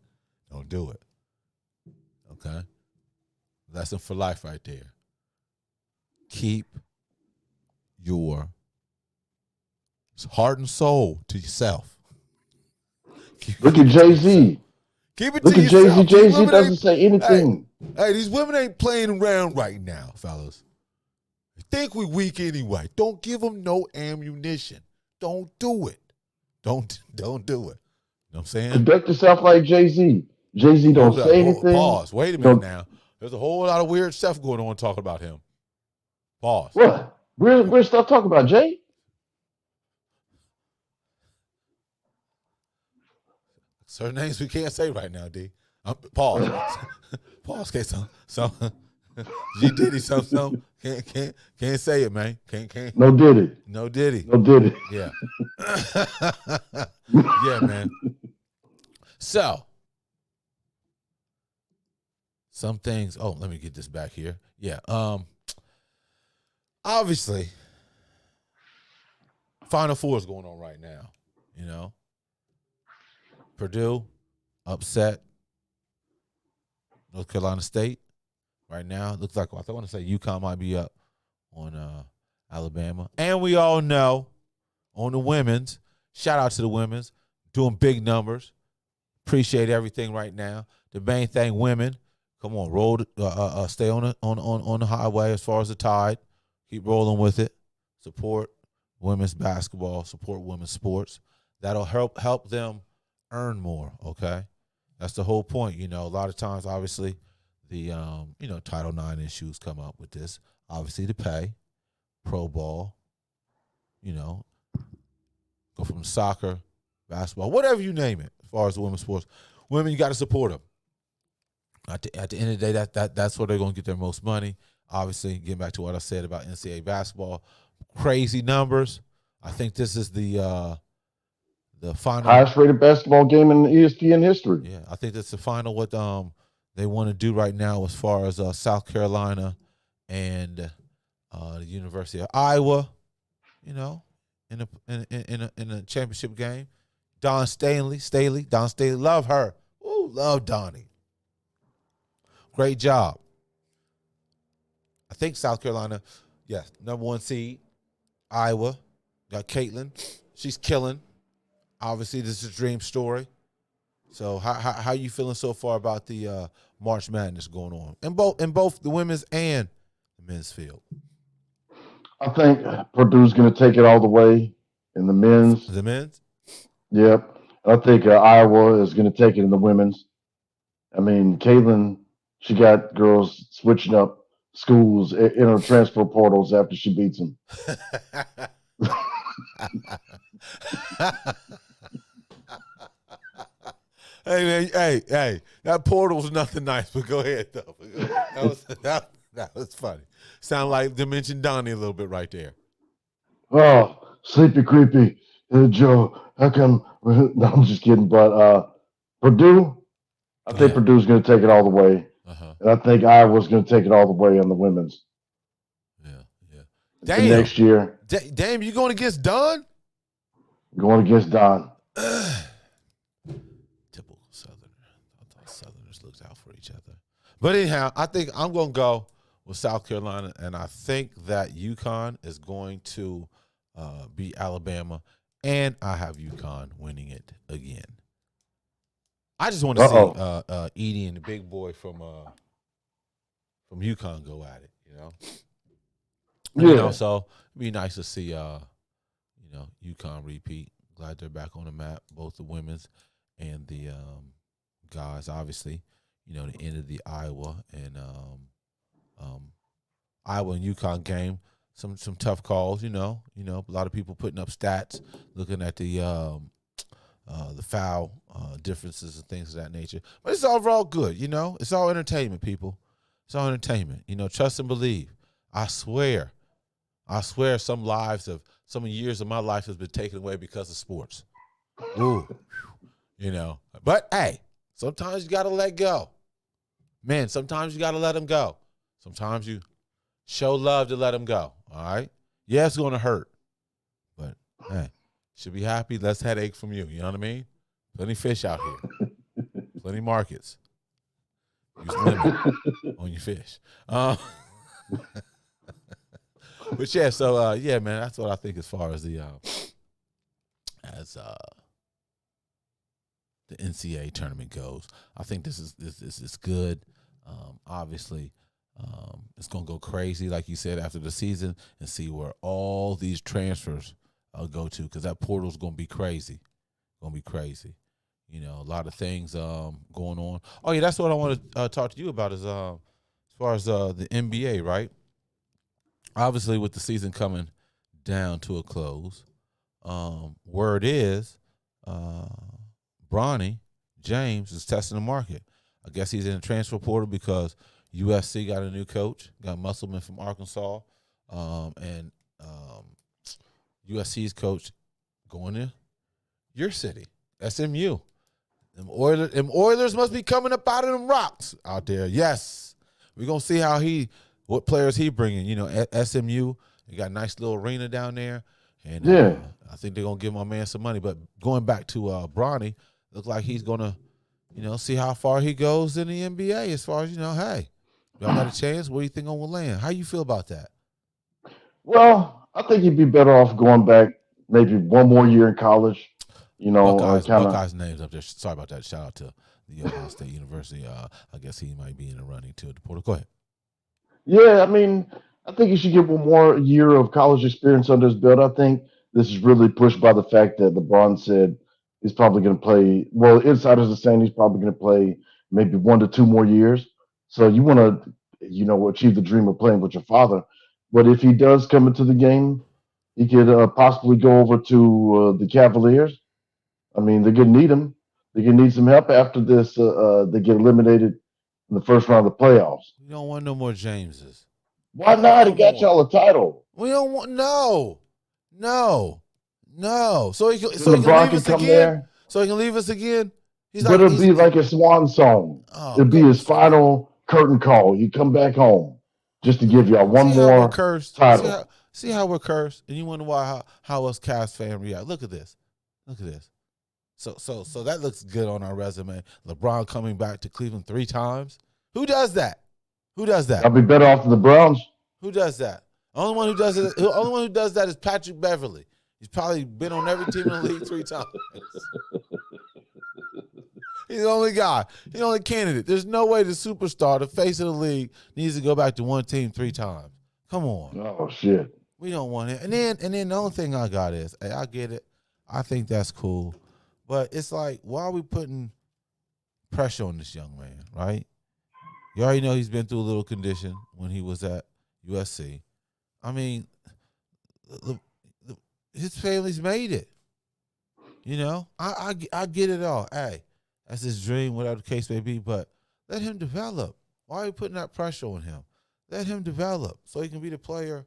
Speaker 1: Don't do it. Okay? Lesson for life right there. Keep your heart and soul to yourself.
Speaker 2: Look at Jay-Z.
Speaker 1: Keep it
Speaker 2: Look
Speaker 1: to
Speaker 2: at
Speaker 1: yourself.
Speaker 2: Jay-Z. Jay-Z doesn't say anything.
Speaker 1: Hey, these women ain't playing around right now, fellas. They think we weak anyway. Don't give them no ammunition. Don't do it. Don't do it. You know what I'm saying?
Speaker 2: Conduct yourself like Jay-Z. Jay-Z don't say anything.
Speaker 1: Pause. Wait a minute now. There's a whole lot of weird stuff going on talking about him. Pause.
Speaker 2: What? Weird stuff talking about, Jay?
Speaker 1: Certain names we can't say right now, D. Pause. Pause. Okay, so G Diddy, so can't say it, man. Can't.
Speaker 2: No Diddy.
Speaker 1: No Diddy.
Speaker 2: No Diddy.
Speaker 1: Yeah. Yeah, man. So some things. Oh, let me get this back here. Yeah. Obviously, Final Four is going on right now. Purdue upset North Carolina State right now. It looks like I want to say UConn might be up on Alabama. And we all know on the women's, shout out to the women's, doing big numbers. Appreciate everything right now. The main thing, women, come on, roll, stay on the highway as far as the tide. Keep rolling with it. Support women's basketball. Support women's sports. That'll help them earn more, okay? That's the whole point. A lot of times, obviously, the Title IX issues come up with this. Obviously, the pay. pro ball, you know, go from soccer, basketball, whatever you name it, as far as the women's sports. Women, you got to support them. At the end of the day, that's where they're going to get their most money. Obviously, getting back to what I said about NCAA basketball, crazy numbers. I think this is the final.
Speaker 2: Highest rated basketball game in ESPN history.
Speaker 1: Yeah, I think that's the final. What they want to do right now, as far as South Carolina and the University of Iowa, you know, in a championship game. Don Staley, love her. Ooh, love Donnie. Great job. I think South Carolina, yes, #1 seed. Iowa got Caitlin. She's killing. Obviously, this is a dream story. So, how you feeling so far about the March Madness going on in both the women's and the men's field?
Speaker 2: I think Purdue's going to take it all the way in the men's.
Speaker 1: The men's.
Speaker 2: Yep. I think Iowa is going to take it in the women's. I mean, Caitlin, she got girls switching up schools in her transfer portals after she beats them.
Speaker 1: Hey man, hey, that portal was nothing nice, but go ahead though. That was funny. Sound like Dimension Donnie a little bit right there.
Speaker 2: Oh, sleepy creepy, Joe. How come? No, I'm just kidding. But Purdue, I think Purdue's going to take it all the way, and I think Iowa's going to take it all the way on the women's.
Speaker 1: Yeah.
Speaker 2: Damn. The next year.
Speaker 1: Damn, you going against Don?
Speaker 2: Going against Don.
Speaker 1: Typical Southern. I thought Southerners looked out for each other. But anyhow, I think I'm going to go with South Carolina, and I think that UConn is going to beat Alabama, and I have UConn winning it again. I just want to see Edie and the big boy from UConn go at it, you know. Yeah. You know, so it'd be nice to see UConn repeat. Glad they're back on the map, both the women's and the guys. Obviously, the end of the Iowa and UConn game. Some tough calls, a lot of people putting up stats, looking at the foul differences and things of that nature. But it's overall good, It's all entertainment, people. It's all entertainment. Trust and believe. I swear, some years of my life has been taken away because of sports. Ooh, But, hey, sometimes you got to let go. Man, sometimes you got to let them go. Sometimes you show love to let them go, all right? Yeah, it's going to hurt. But, hey, should be happy, less headache from you. You know what I mean? Plenty fish out here. Plenty markets. Use lemon on your fish. But yeah, so man, that's what I think as far as the NCAA tournament goes. I think this is good. Obviously, it's gonna go crazy, like you said, after the season, and see where all these transfers go to, because that portal's gonna be crazy. A lot of things going on. Oh yeah, that's what I want to talk to you about is as far as the NBA, right? Obviously, with the season coming down to a close, word is Bronny James is testing the market. I guess he's in the transfer portal because USC got a new coach, got Musselman from Arkansas, and USC's coach going to your city, SMU. Them Oilers must be coming up out of them rocks out there. Yes, we're gonna see what players he bringing. SMU, they got a nice little arena down there, and I think they're gonna give my man some money. But going back to Bronny, looks like he's gonna, see how far he goes in the NBA. As far as hey, y'all got a chance. Where do you think on will land? How you feel about that?
Speaker 2: Well, I think he'd be better off going back maybe one more year in college.
Speaker 1: Buckeyes names up there. Sorry about that. Shout out to the Ohio State University. I guess he might be in the running too at the portal. Go ahead.
Speaker 2: Yeah, I mean, I think he should get one more year of college experience under his belt. I think this is really pushed by the fact that LeBron said he's probably going to play. Well, insiders are saying he's probably going to play maybe 1 to 2 more years. So you want to, achieve the dream of playing with your father. But if he does come into the game, he could possibly go over to the Cavaliers. I mean, they're going to need him. They're going to need some help after this. They get eliminated in the first round of the playoffs.
Speaker 1: We don't want no more Jameses.
Speaker 2: Why
Speaker 1: We want
Speaker 2: not? He
Speaker 1: no
Speaker 2: got
Speaker 1: more.
Speaker 2: y'all a title.
Speaker 1: We don't want no. So he
Speaker 2: Then
Speaker 1: can
Speaker 2: LeBron
Speaker 1: leave
Speaker 2: can
Speaker 1: us
Speaker 2: come
Speaker 1: again.
Speaker 2: there,
Speaker 1: So he can leave us again.
Speaker 2: but it'll be like a swan song.
Speaker 1: Oh,
Speaker 2: It'll be
Speaker 1: go,
Speaker 2: his final curtain call. He come back home just to give y'all one
Speaker 1: see how we're
Speaker 2: more
Speaker 1: cursed.
Speaker 2: title.
Speaker 1: See how we're cursed, and you wonder why how us Cavs fan react. Look at this. So that looks good on our resume. LeBron coming back to Cleveland 3 times. Who does that?
Speaker 2: I'll be better off than the Browns.
Speaker 1: Who does that? Only one who does it. The only one who does that is Patrick Beverly. He's probably been on every team in the league 3 times. He's the only guy. He's the only candidate. There's no way the superstar, the face of the league, needs to go back to one team 3 times. Come on.
Speaker 2: Oh shit.
Speaker 1: We don't want it. And then the only thing I got is, hey, I get it. I think that's cool. But it's like, why are we putting pressure on this young man, right? You already know he's been through a little condition when he was at USC. I mean, his family's made it. You know, I get it all. Hey, that's his dream, whatever the case may be. But let him develop. Why are you putting that pressure on him? Let him develop so he can be the player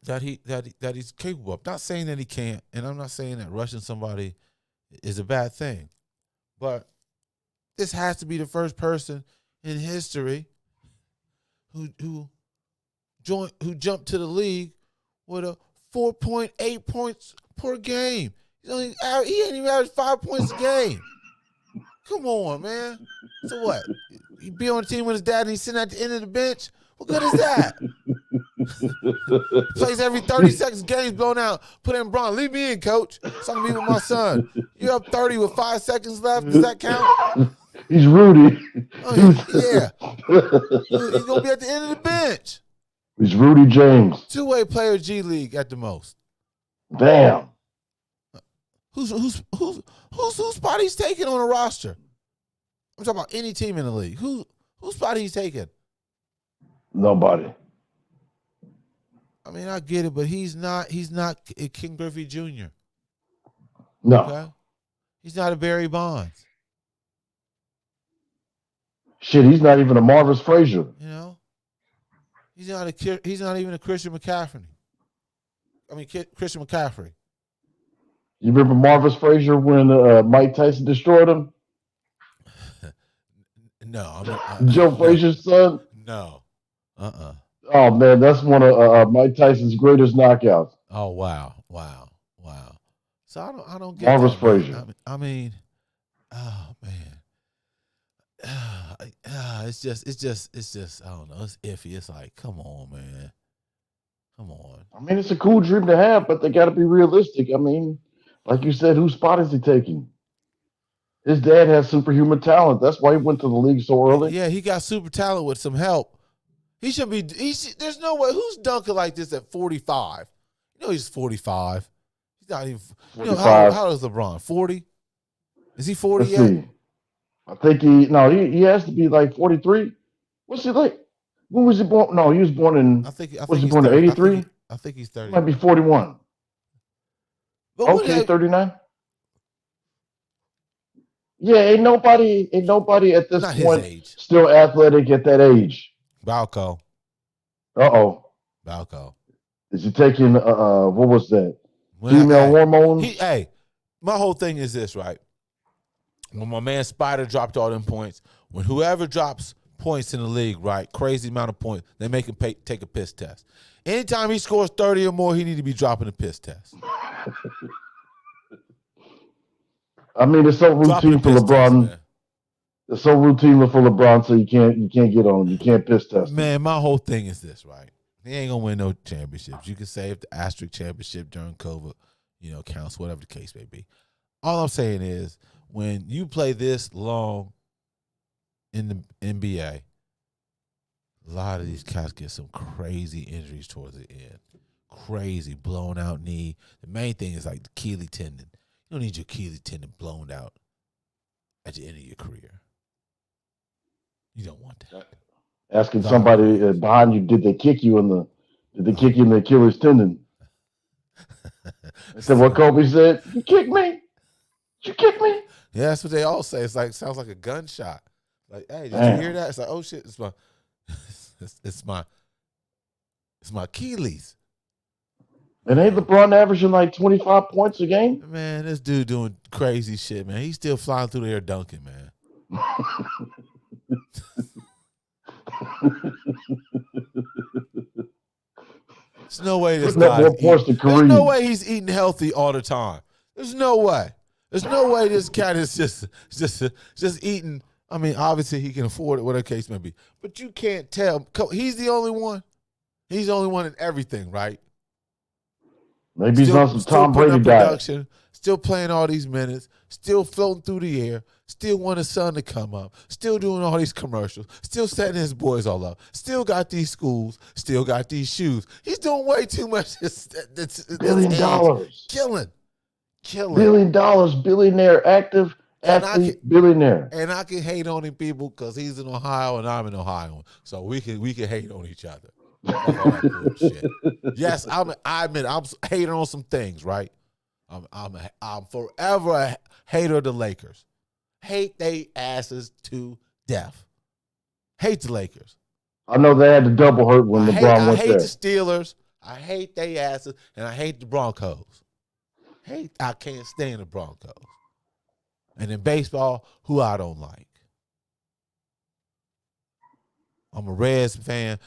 Speaker 1: that he's capable of. Not saying that he can't, and I'm not saying that rushing somebody is a bad thing, but this has to be the first person in history who jumped to the league with a 4.8 points per game. He ain't even averaged 5 points a game. Come on, man. So what? He be on the team with his dad and he's sitting at the end of the bench? What good is that? Plays every 30 seconds, game's blown out. Put in Braun. Leave me in, coach. So I can be with my son. You're up 30 with 5 seconds left. Does that count?
Speaker 2: He's Rudy.
Speaker 1: Yeah. He's going to be at the end of the bench.
Speaker 2: He's Rudy James.
Speaker 1: 2-way player G League at the most.
Speaker 2: Damn.
Speaker 1: Whose spot he's taking on a roster? I'm talking about any team in the league. Whose spot he's taking?
Speaker 2: Nobody.
Speaker 1: I mean, I get it, but he's not King Griffey Jr.
Speaker 2: No.
Speaker 1: Okay? He's not a Barry Bonds.
Speaker 2: Shit, he's not even a Marvis Frazier.
Speaker 1: You know? He's not even a Christian McCaffrey. Christian McCaffrey.
Speaker 2: You remember Marvis Frazier when Mike Tyson destroyed him?
Speaker 1: No.
Speaker 2: Joe Frazier's son?
Speaker 1: No.
Speaker 2: Oh, man, that's one of Mike Tyson's greatest knockouts.
Speaker 1: Oh, wow. So I don't get
Speaker 2: Marvis
Speaker 1: that,
Speaker 2: Frazier.
Speaker 1: I mean, oh, man. It's just, I don't know. It's iffy. It's like, come on, man. Come on.
Speaker 2: I mean, it's a cool dream to have, but they got to be realistic. I mean, like you said, whose spot is he taking? His dad has superhuman talent. That's why he went to the league so early.
Speaker 1: Yeah, he got super talent with some help. He should be. There's no way. Who's dunking like this at 45? You know he's 45. He's not even.
Speaker 2: 45.
Speaker 1: You know, how old is LeBron? 40? Is he 40
Speaker 2: Let's
Speaker 1: yet?
Speaker 2: see. I think he has to be like 43. What's he like? When was he born? No, he was born in.
Speaker 1: I think
Speaker 2: was he
Speaker 1: he's
Speaker 2: born in
Speaker 1: 30.
Speaker 2: '83?
Speaker 1: I think he's 30.
Speaker 2: Might be 41.
Speaker 1: But
Speaker 2: Okay, 39. Yeah, ain't nobody at this
Speaker 1: not
Speaker 2: point
Speaker 1: his age.
Speaker 2: still athletic at that age.
Speaker 1: Balco.
Speaker 2: Balco. Is he taking what was that?
Speaker 1: Female
Speaker 2: hormones?
Speaker 1: My whole thing is this, right? When my man Spider dropped all them points, when whoever drops points in the league, right, crazy amount of points, they make him take a piss test. Anytime he scores 30 or more, he need to be dropping a piss test.
Speaker 2: I mean, it's so routine for LeBron. It's so routine for LeBron, so you can't get on him. You can't piss test him.
Speaker 1: Man, my whole thing is this, right? He ain't gonna win no championships. You can say if the asterisk championship during COVID, counts, whatever the case may be. All I'm saying is, when you play this long in the NBA, a lot of these cats get some crazy injuries towards the end. Crazy, blown out knee. The main thing is like the Achilles tendon. You don't need your Achilles tendon blown out at the end of your career. You don't want that.
Speaker 2: asking
Speaker 1: Zion
Speaker 2: somebody
Speaker 1: Williams.
Speaker 2: behind you, did they kick you in the Achilles tendon? I said, what
Speaker 1: So,
Speaker 2: Kobe said, you kicked me? You kicked me?
Speaker 1: yeah, that's what they all say. It's like sounds like a gunshot. Like, hey, did you hear
Speaker 2: Damn.
Speaker 1: that? It's like, oh shit, it's my, it's my, it's my Achilles.
Speaker 2: And ain't LeBron averaging like 25 points a game?
Speaker 1: Man, this dude doing crazy shit, man. He's still flying through the air dunking, man. There's no way this
Speaker 2: Putting up
Speaker 1: guy's
Speaker 2: more
Speaker 1: eating.
Speaker 2: points than
Speaker 1: There's no
Speaker 2: Kareem.
Speaker 1: way he's eating healthy all the time. There's no way. There's no way this cat is just eating. I mean, obviously he can afford it, whatever the case may be. But you can't tell. He's the only one. He's the only one in everything, right?
Speaker 2: Maybe he's on some
Speaker 1: Still
Speaker 2: Tom
Speaker 1: putting
Speaker 2: Brady
Speaker 1: up
Speaker 2: diet.
Speaker 1: production, still playing all these minutes, still floating through the air, still want his son to come up, still doing all these commercials, still setting his boys all up, still got these schools, still got these shoes. He's doing way too much this
Speaker 2: Billion
Speaker 1: age.
Speaker 2: dollars.
Speaker 1: Killing.
Speaker 2: $1 billion, billionaire, active
Speaker 1: And I can
Speaker 2: athlete, billionaire.
Speaker 1: hate on him people because he's in Ohio and I'm in Ohio. So we can hate on each other. Fuck all that bullshit. Yes, I admit I'm hating on some things, right? I'm forever a hater of the Lakers. Hate they asses to death. Hate the Lakers.
Speaker 2: I know they had the double hurt when LeBron
Speaker 1: I
Speaker 2: went
Speaker 1: hate the
Speaker 2: there.
Speaker 1: Steelers. I hate they asses, and I hate the Broncos. I can't stand the Broncos. And in baseball, who I don't like. I'm a Reds fan.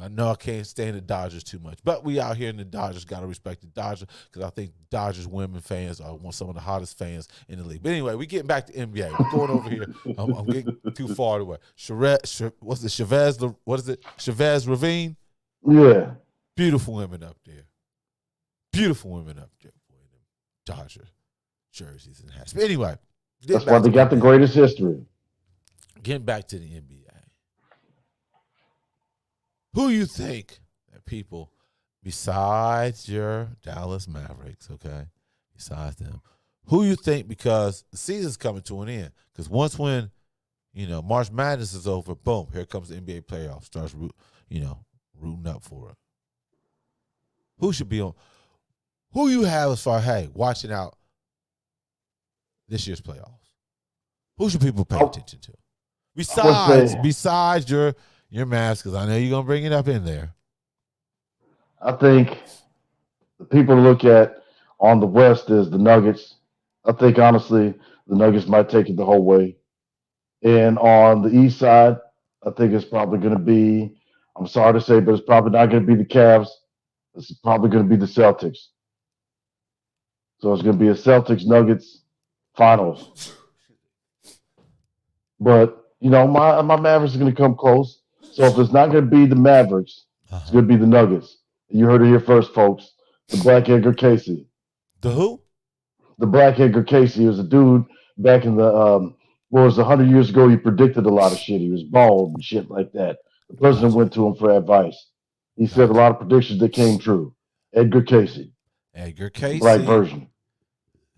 Speaker 1: I know I can't stand the Dodgers too much, but we out here in the Dodgers got to respect the Dodgers because I think Dodgers women fans are some of the hottest fans in the league. But anyway, we getting back to NBA. We're going over here. I'm getting too far away. What's it? Chavez? What is it? Chavez Ravine?
Speaker 2: Yeah.
Speaker 1: Beautiful women up there. Beautiful women up there. Boy, them Dodger jerseys and hats. But anyway,
Speaker 2: That's why they got the greatest history.
Speaker 1: Getting back to the NBA. Who you think that people, besides your Dallas Mavericks, okay, besides them, who you think, because the season's coming to an end, because once when, March Madness is over, boom, here comes the NBA playoffs, starts, rooting up for it. Who should be on, who you have as far, hey, watching out this year's playoffs? Who should people pay attention to? Besides your Mavs, because I know you're gonna bring it up in there.
Speaker 2: I think the people to look at on the West is the Nuggets. I think honestly the Nuggets might take it the whole way. And on the East side, I think it's probably going to be. I'm sorry to say, but it's probably not going to be the Cavs. It's probably going to be the Celtics. So it's going to be a Celtics Nuggets finals. But my Mavericks are going to come close. So if it's not going to be the Mavericks, it's going to be the Nuggets. You heard it here first, folks. The Black Edgar Casey.
Speaker 1: The who?
Speaker 2: The Black Edgar Casey was a dude back in the 100 years ago. He predicted a lot of shit. He was bald and shit like that. The president went to him for advice. He said a lot of predictions that came true. Edgar Casey.
Speaker 1: Edgar Casey.
Speaker 2: Black version.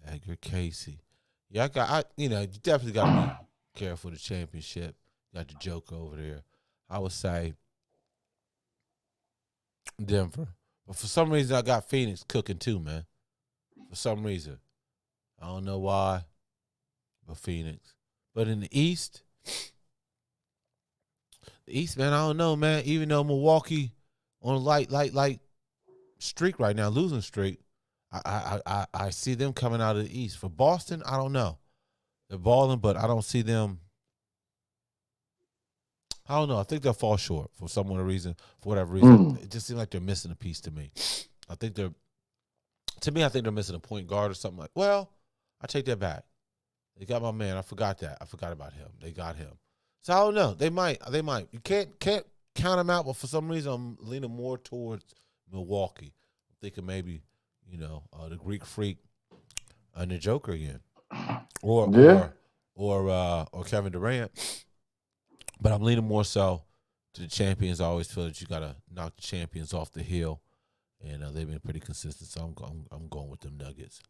Speaker 1: Edgar Casey. Yeah, you definitely got to be careful of the championship. Got the joke over there. I would say Denver. But for some reason, I got Phoenix cooking too, man. For some reason. I don't know why, but Phoenix. But in the East, man, I don't know, man. Even though Milwaukee on a light streak right now, losing streak, I see them coming out of the East. For Boston, I don't know. They're balling, but I don't see them. I don't know. I think they'll fall short for whatever reason. It just seems like they're missing a piece to me. I think they're missing a point guard or something like. Well, I take that back. They got my man. I forgot that. I forgot about him. They got him. So I don't know. They might. You can't count them out, but for some reason I'm leaning more towards Milwaukee. I'm thinking maybe, the Greek Freak and the Joker again. Or Kevin Durant. But I'm leaning more so to the champions. I always feel that you gotta knock the champions off the hill. And they've been pretty consistent, so I'm going with them Nuggets.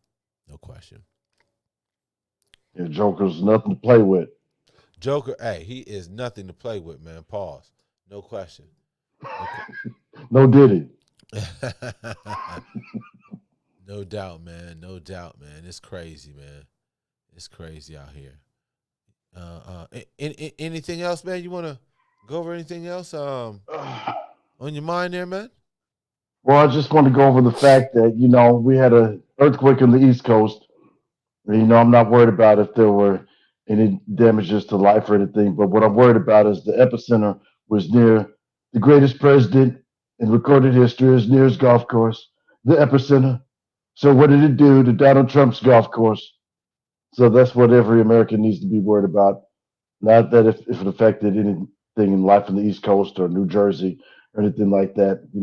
Speaker 1: No question.
Speaker 2: Yeah, Joker's nothing to play with.
Speaker 1: Joker, hey, he is nothing to play with, man. Pause. No question.
Speaker 2: No Diddy.
Speaker 1: No doubt, man. No doubt, man. It's crazy, man. It's crazy out here. Anything else, man? You want to go over anything else on your mind there, man?
Speaker 2: Well, I just want to go over the fact that, we had an earthquake on the East Coast. And, I'm not worried about if there were any damages to life or anything, but what I'm worried about is the epicenter was near the greatest president in recorded history, his nearest golf course, the epicenter. So what did it do to Donald Trump's golf course? So that's what every American needs to be worried about. Not that if it affected anything in life on the East Coast or New Jersey or anything like that, you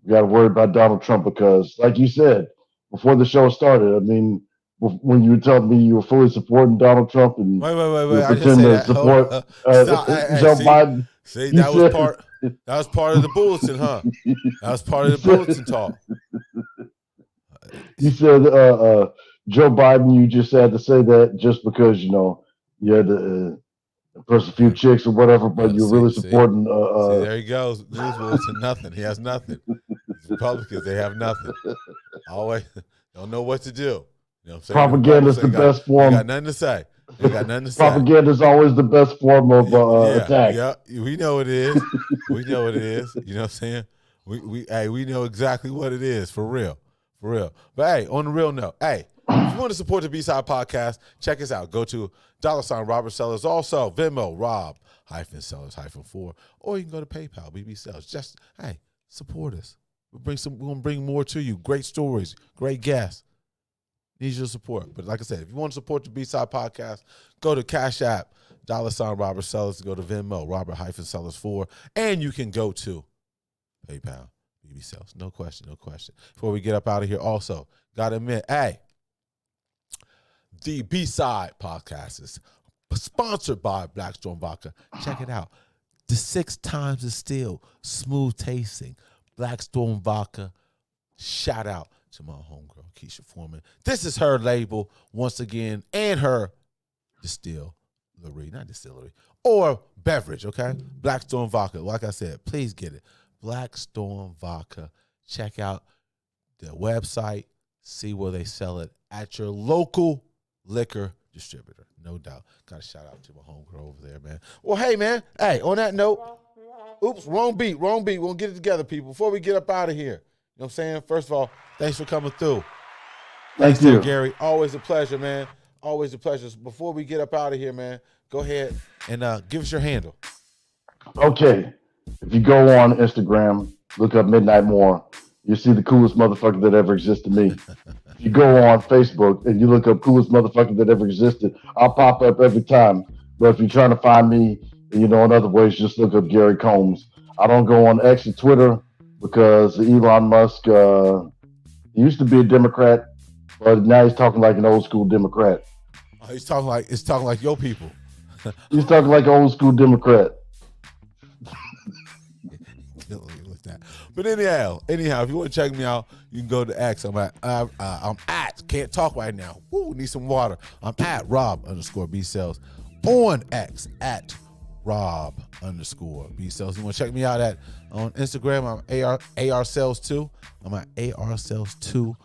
Speaker 2: got to worry about Donald Trump because, like you said before the show started, I mean, when you were telling me you were fully supporting Donald Trump and
Speaker 1: Wait.
Speaker 2: you
Speaker 1: I didn't
Speaker 2: pretend
Speaker 1: say
Speaker 2: to
Speaker 1: that. Hold
Speaker 2: support
Speaker 1: on. Stop. Hey,
Speaker 2: Joe
Speaker 1: see,
Speaker 2: Biden, you
Speaker 1: that was
Speaker 2: said
Speaker 1: part. That was part of the bulletin, huh? That was part of
Speaker 2: you
Speaker 1: the
Speaker 2: said
Speaker 1: bulletin talk.
Speaker 2: you said Joe Biden. You just had to say that just because you had to impress a few chicks or whatever, but you're really supporting.
Speaker 1: See, there he goes. News bulletin, nothing. He has nothing. Republicans, they have nothing. Always don't know what to do. You know what I'm saying?
Speaker 2: Propaganda is the best
Speaker 1: They
Speaker 2: form.
Speaker 1: got nothing to say. They got nothing to say.
Speaker 2: Propaganda is always the best form of attack.
Speaker 1: Yeah, we know it is. We know what it is. You know what I'm saying? We know exactly what it is for real. But hey, on the real note, hey, if you want to support the B-Side Podcast, check us out. Go to $ Robert Sellers. Also, Venmo, Rob-Sellers-4. Or you can go to PayPal, BB Sellers. Just, hey, support us. We're going to bring more to you. Great stories, great guests. Need your support. But like I said, if you want to support the B-Side Podcast, go to Cash App, $ Robert Sellers. Go to Venmo, Robert-Sellers-4. And you can go to PayPal, BB Sellers. No question. Before we get up out of here, also, got to admit, hey, the B-Side Podcast is sponsored by Blackstone Vodka. Check it out. The 6 times is still smooth tasting Blackstone Vodka. Shout out to my homegirl, Keisha Foreman. This is her label once again and her not distillery, or beverage, okay? Blackstone Vodka. Like I said, please get it. Blackstone Vodka. Check out their website. See where they sell it at your local liquor distributor. No doubt. Got to shout out to my homegirl over there, man. Well, hey, man. Hey, on that note, oops, wrong beat. We'll get it together, people. Before we get up out of here, you know what I'm saying? First of all, thanks for coming through.
Speaker 2: Thank you,
Speaker 1: Gary. Always a pleasure, man. Always a pleasure. So before we get up out of here, man, go ahead and give us your handle.
Speaker 2: Okay. If you go on Instagram, look up Midnight More, you'll see the coolest motherfucker that ever existed to me. If you go on Facebook and you look up coolest motherfucker that ever existed, I'll pop up every time. But if you're trying to find me, in other ways, just look up Gary Combs. I don't go on X or Twitter because Elon Musk, he used to be a Democrat, but now he's talking like an old school Democrat.
Speaker 1: He's talking like your people.
Speaker 2: He's talking like an old school Democrat.
Speaker 1: With that. But anyhow, if you want to check me out, you can go to X. I'm at can't talk right now. Woo, need some water. I'm at Rob_B-Cells on X at Rob_B-Cells. You want to check me out on Instagram? I'm AR Cells 2. I'm at AR Cells 2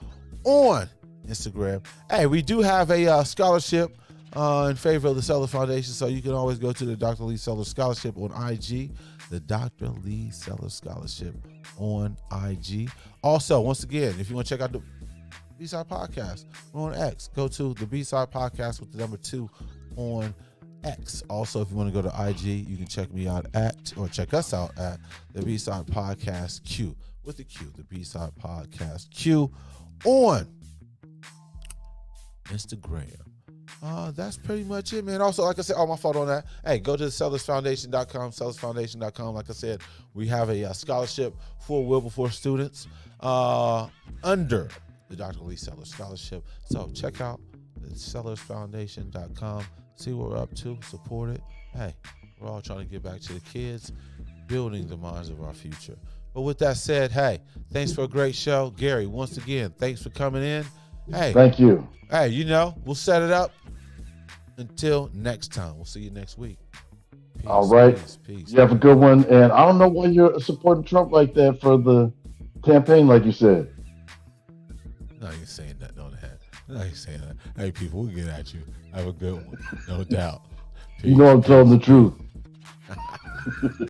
Speaker 1: on Instagram. Hey, we do have a scholarship in favor of the Sellers Foundation, so you can always go to the Dr. Lee Sellers Scholarship on IG. The Dr. Lee Sellers Scholarship on IG. Also, once again, if you want to check out the B-Side Podcast, we're on X. Go to the B-Side Podcast with the number 2 on X. Also, if you want to go to IG, you can check us out at the B-Side Podcast Q with the Q, the B-Side Podcast Q on Instagram. That's pretty much it, man. Also, like I said, my fault on that. Hey, go to sellersfoundation.com, sellersfoundation.com. Like I said, we have a scholarship for Wilberforce students under the Dr. Lee Sellers Scholarship. So check out the sellersfoundation.com. See what we're up to. Support it. Hey, we're all trying to get back to the kids, building the minds of our future. But with that said, hey, thanks for a great show. Gary, once again, thanks for coming in. Hey,
Speaker 2: thank you.
Speaker 1: Hey, we'll set it up Until next time, we'll see you next week. Peace,
Speaker 2: All right.
Speaker 1: Peace.
Speaker 2: You have a good one. And I don't know why you're supporting Trump like that for the campaign, like you said.
Speaker 1: No, you ain't saying nothing on that. No, you ain't saying that. Hey, people, we'll get at you. Have a good one. No doubt. Peace,
Speaker 2: You know I'm telling the truth.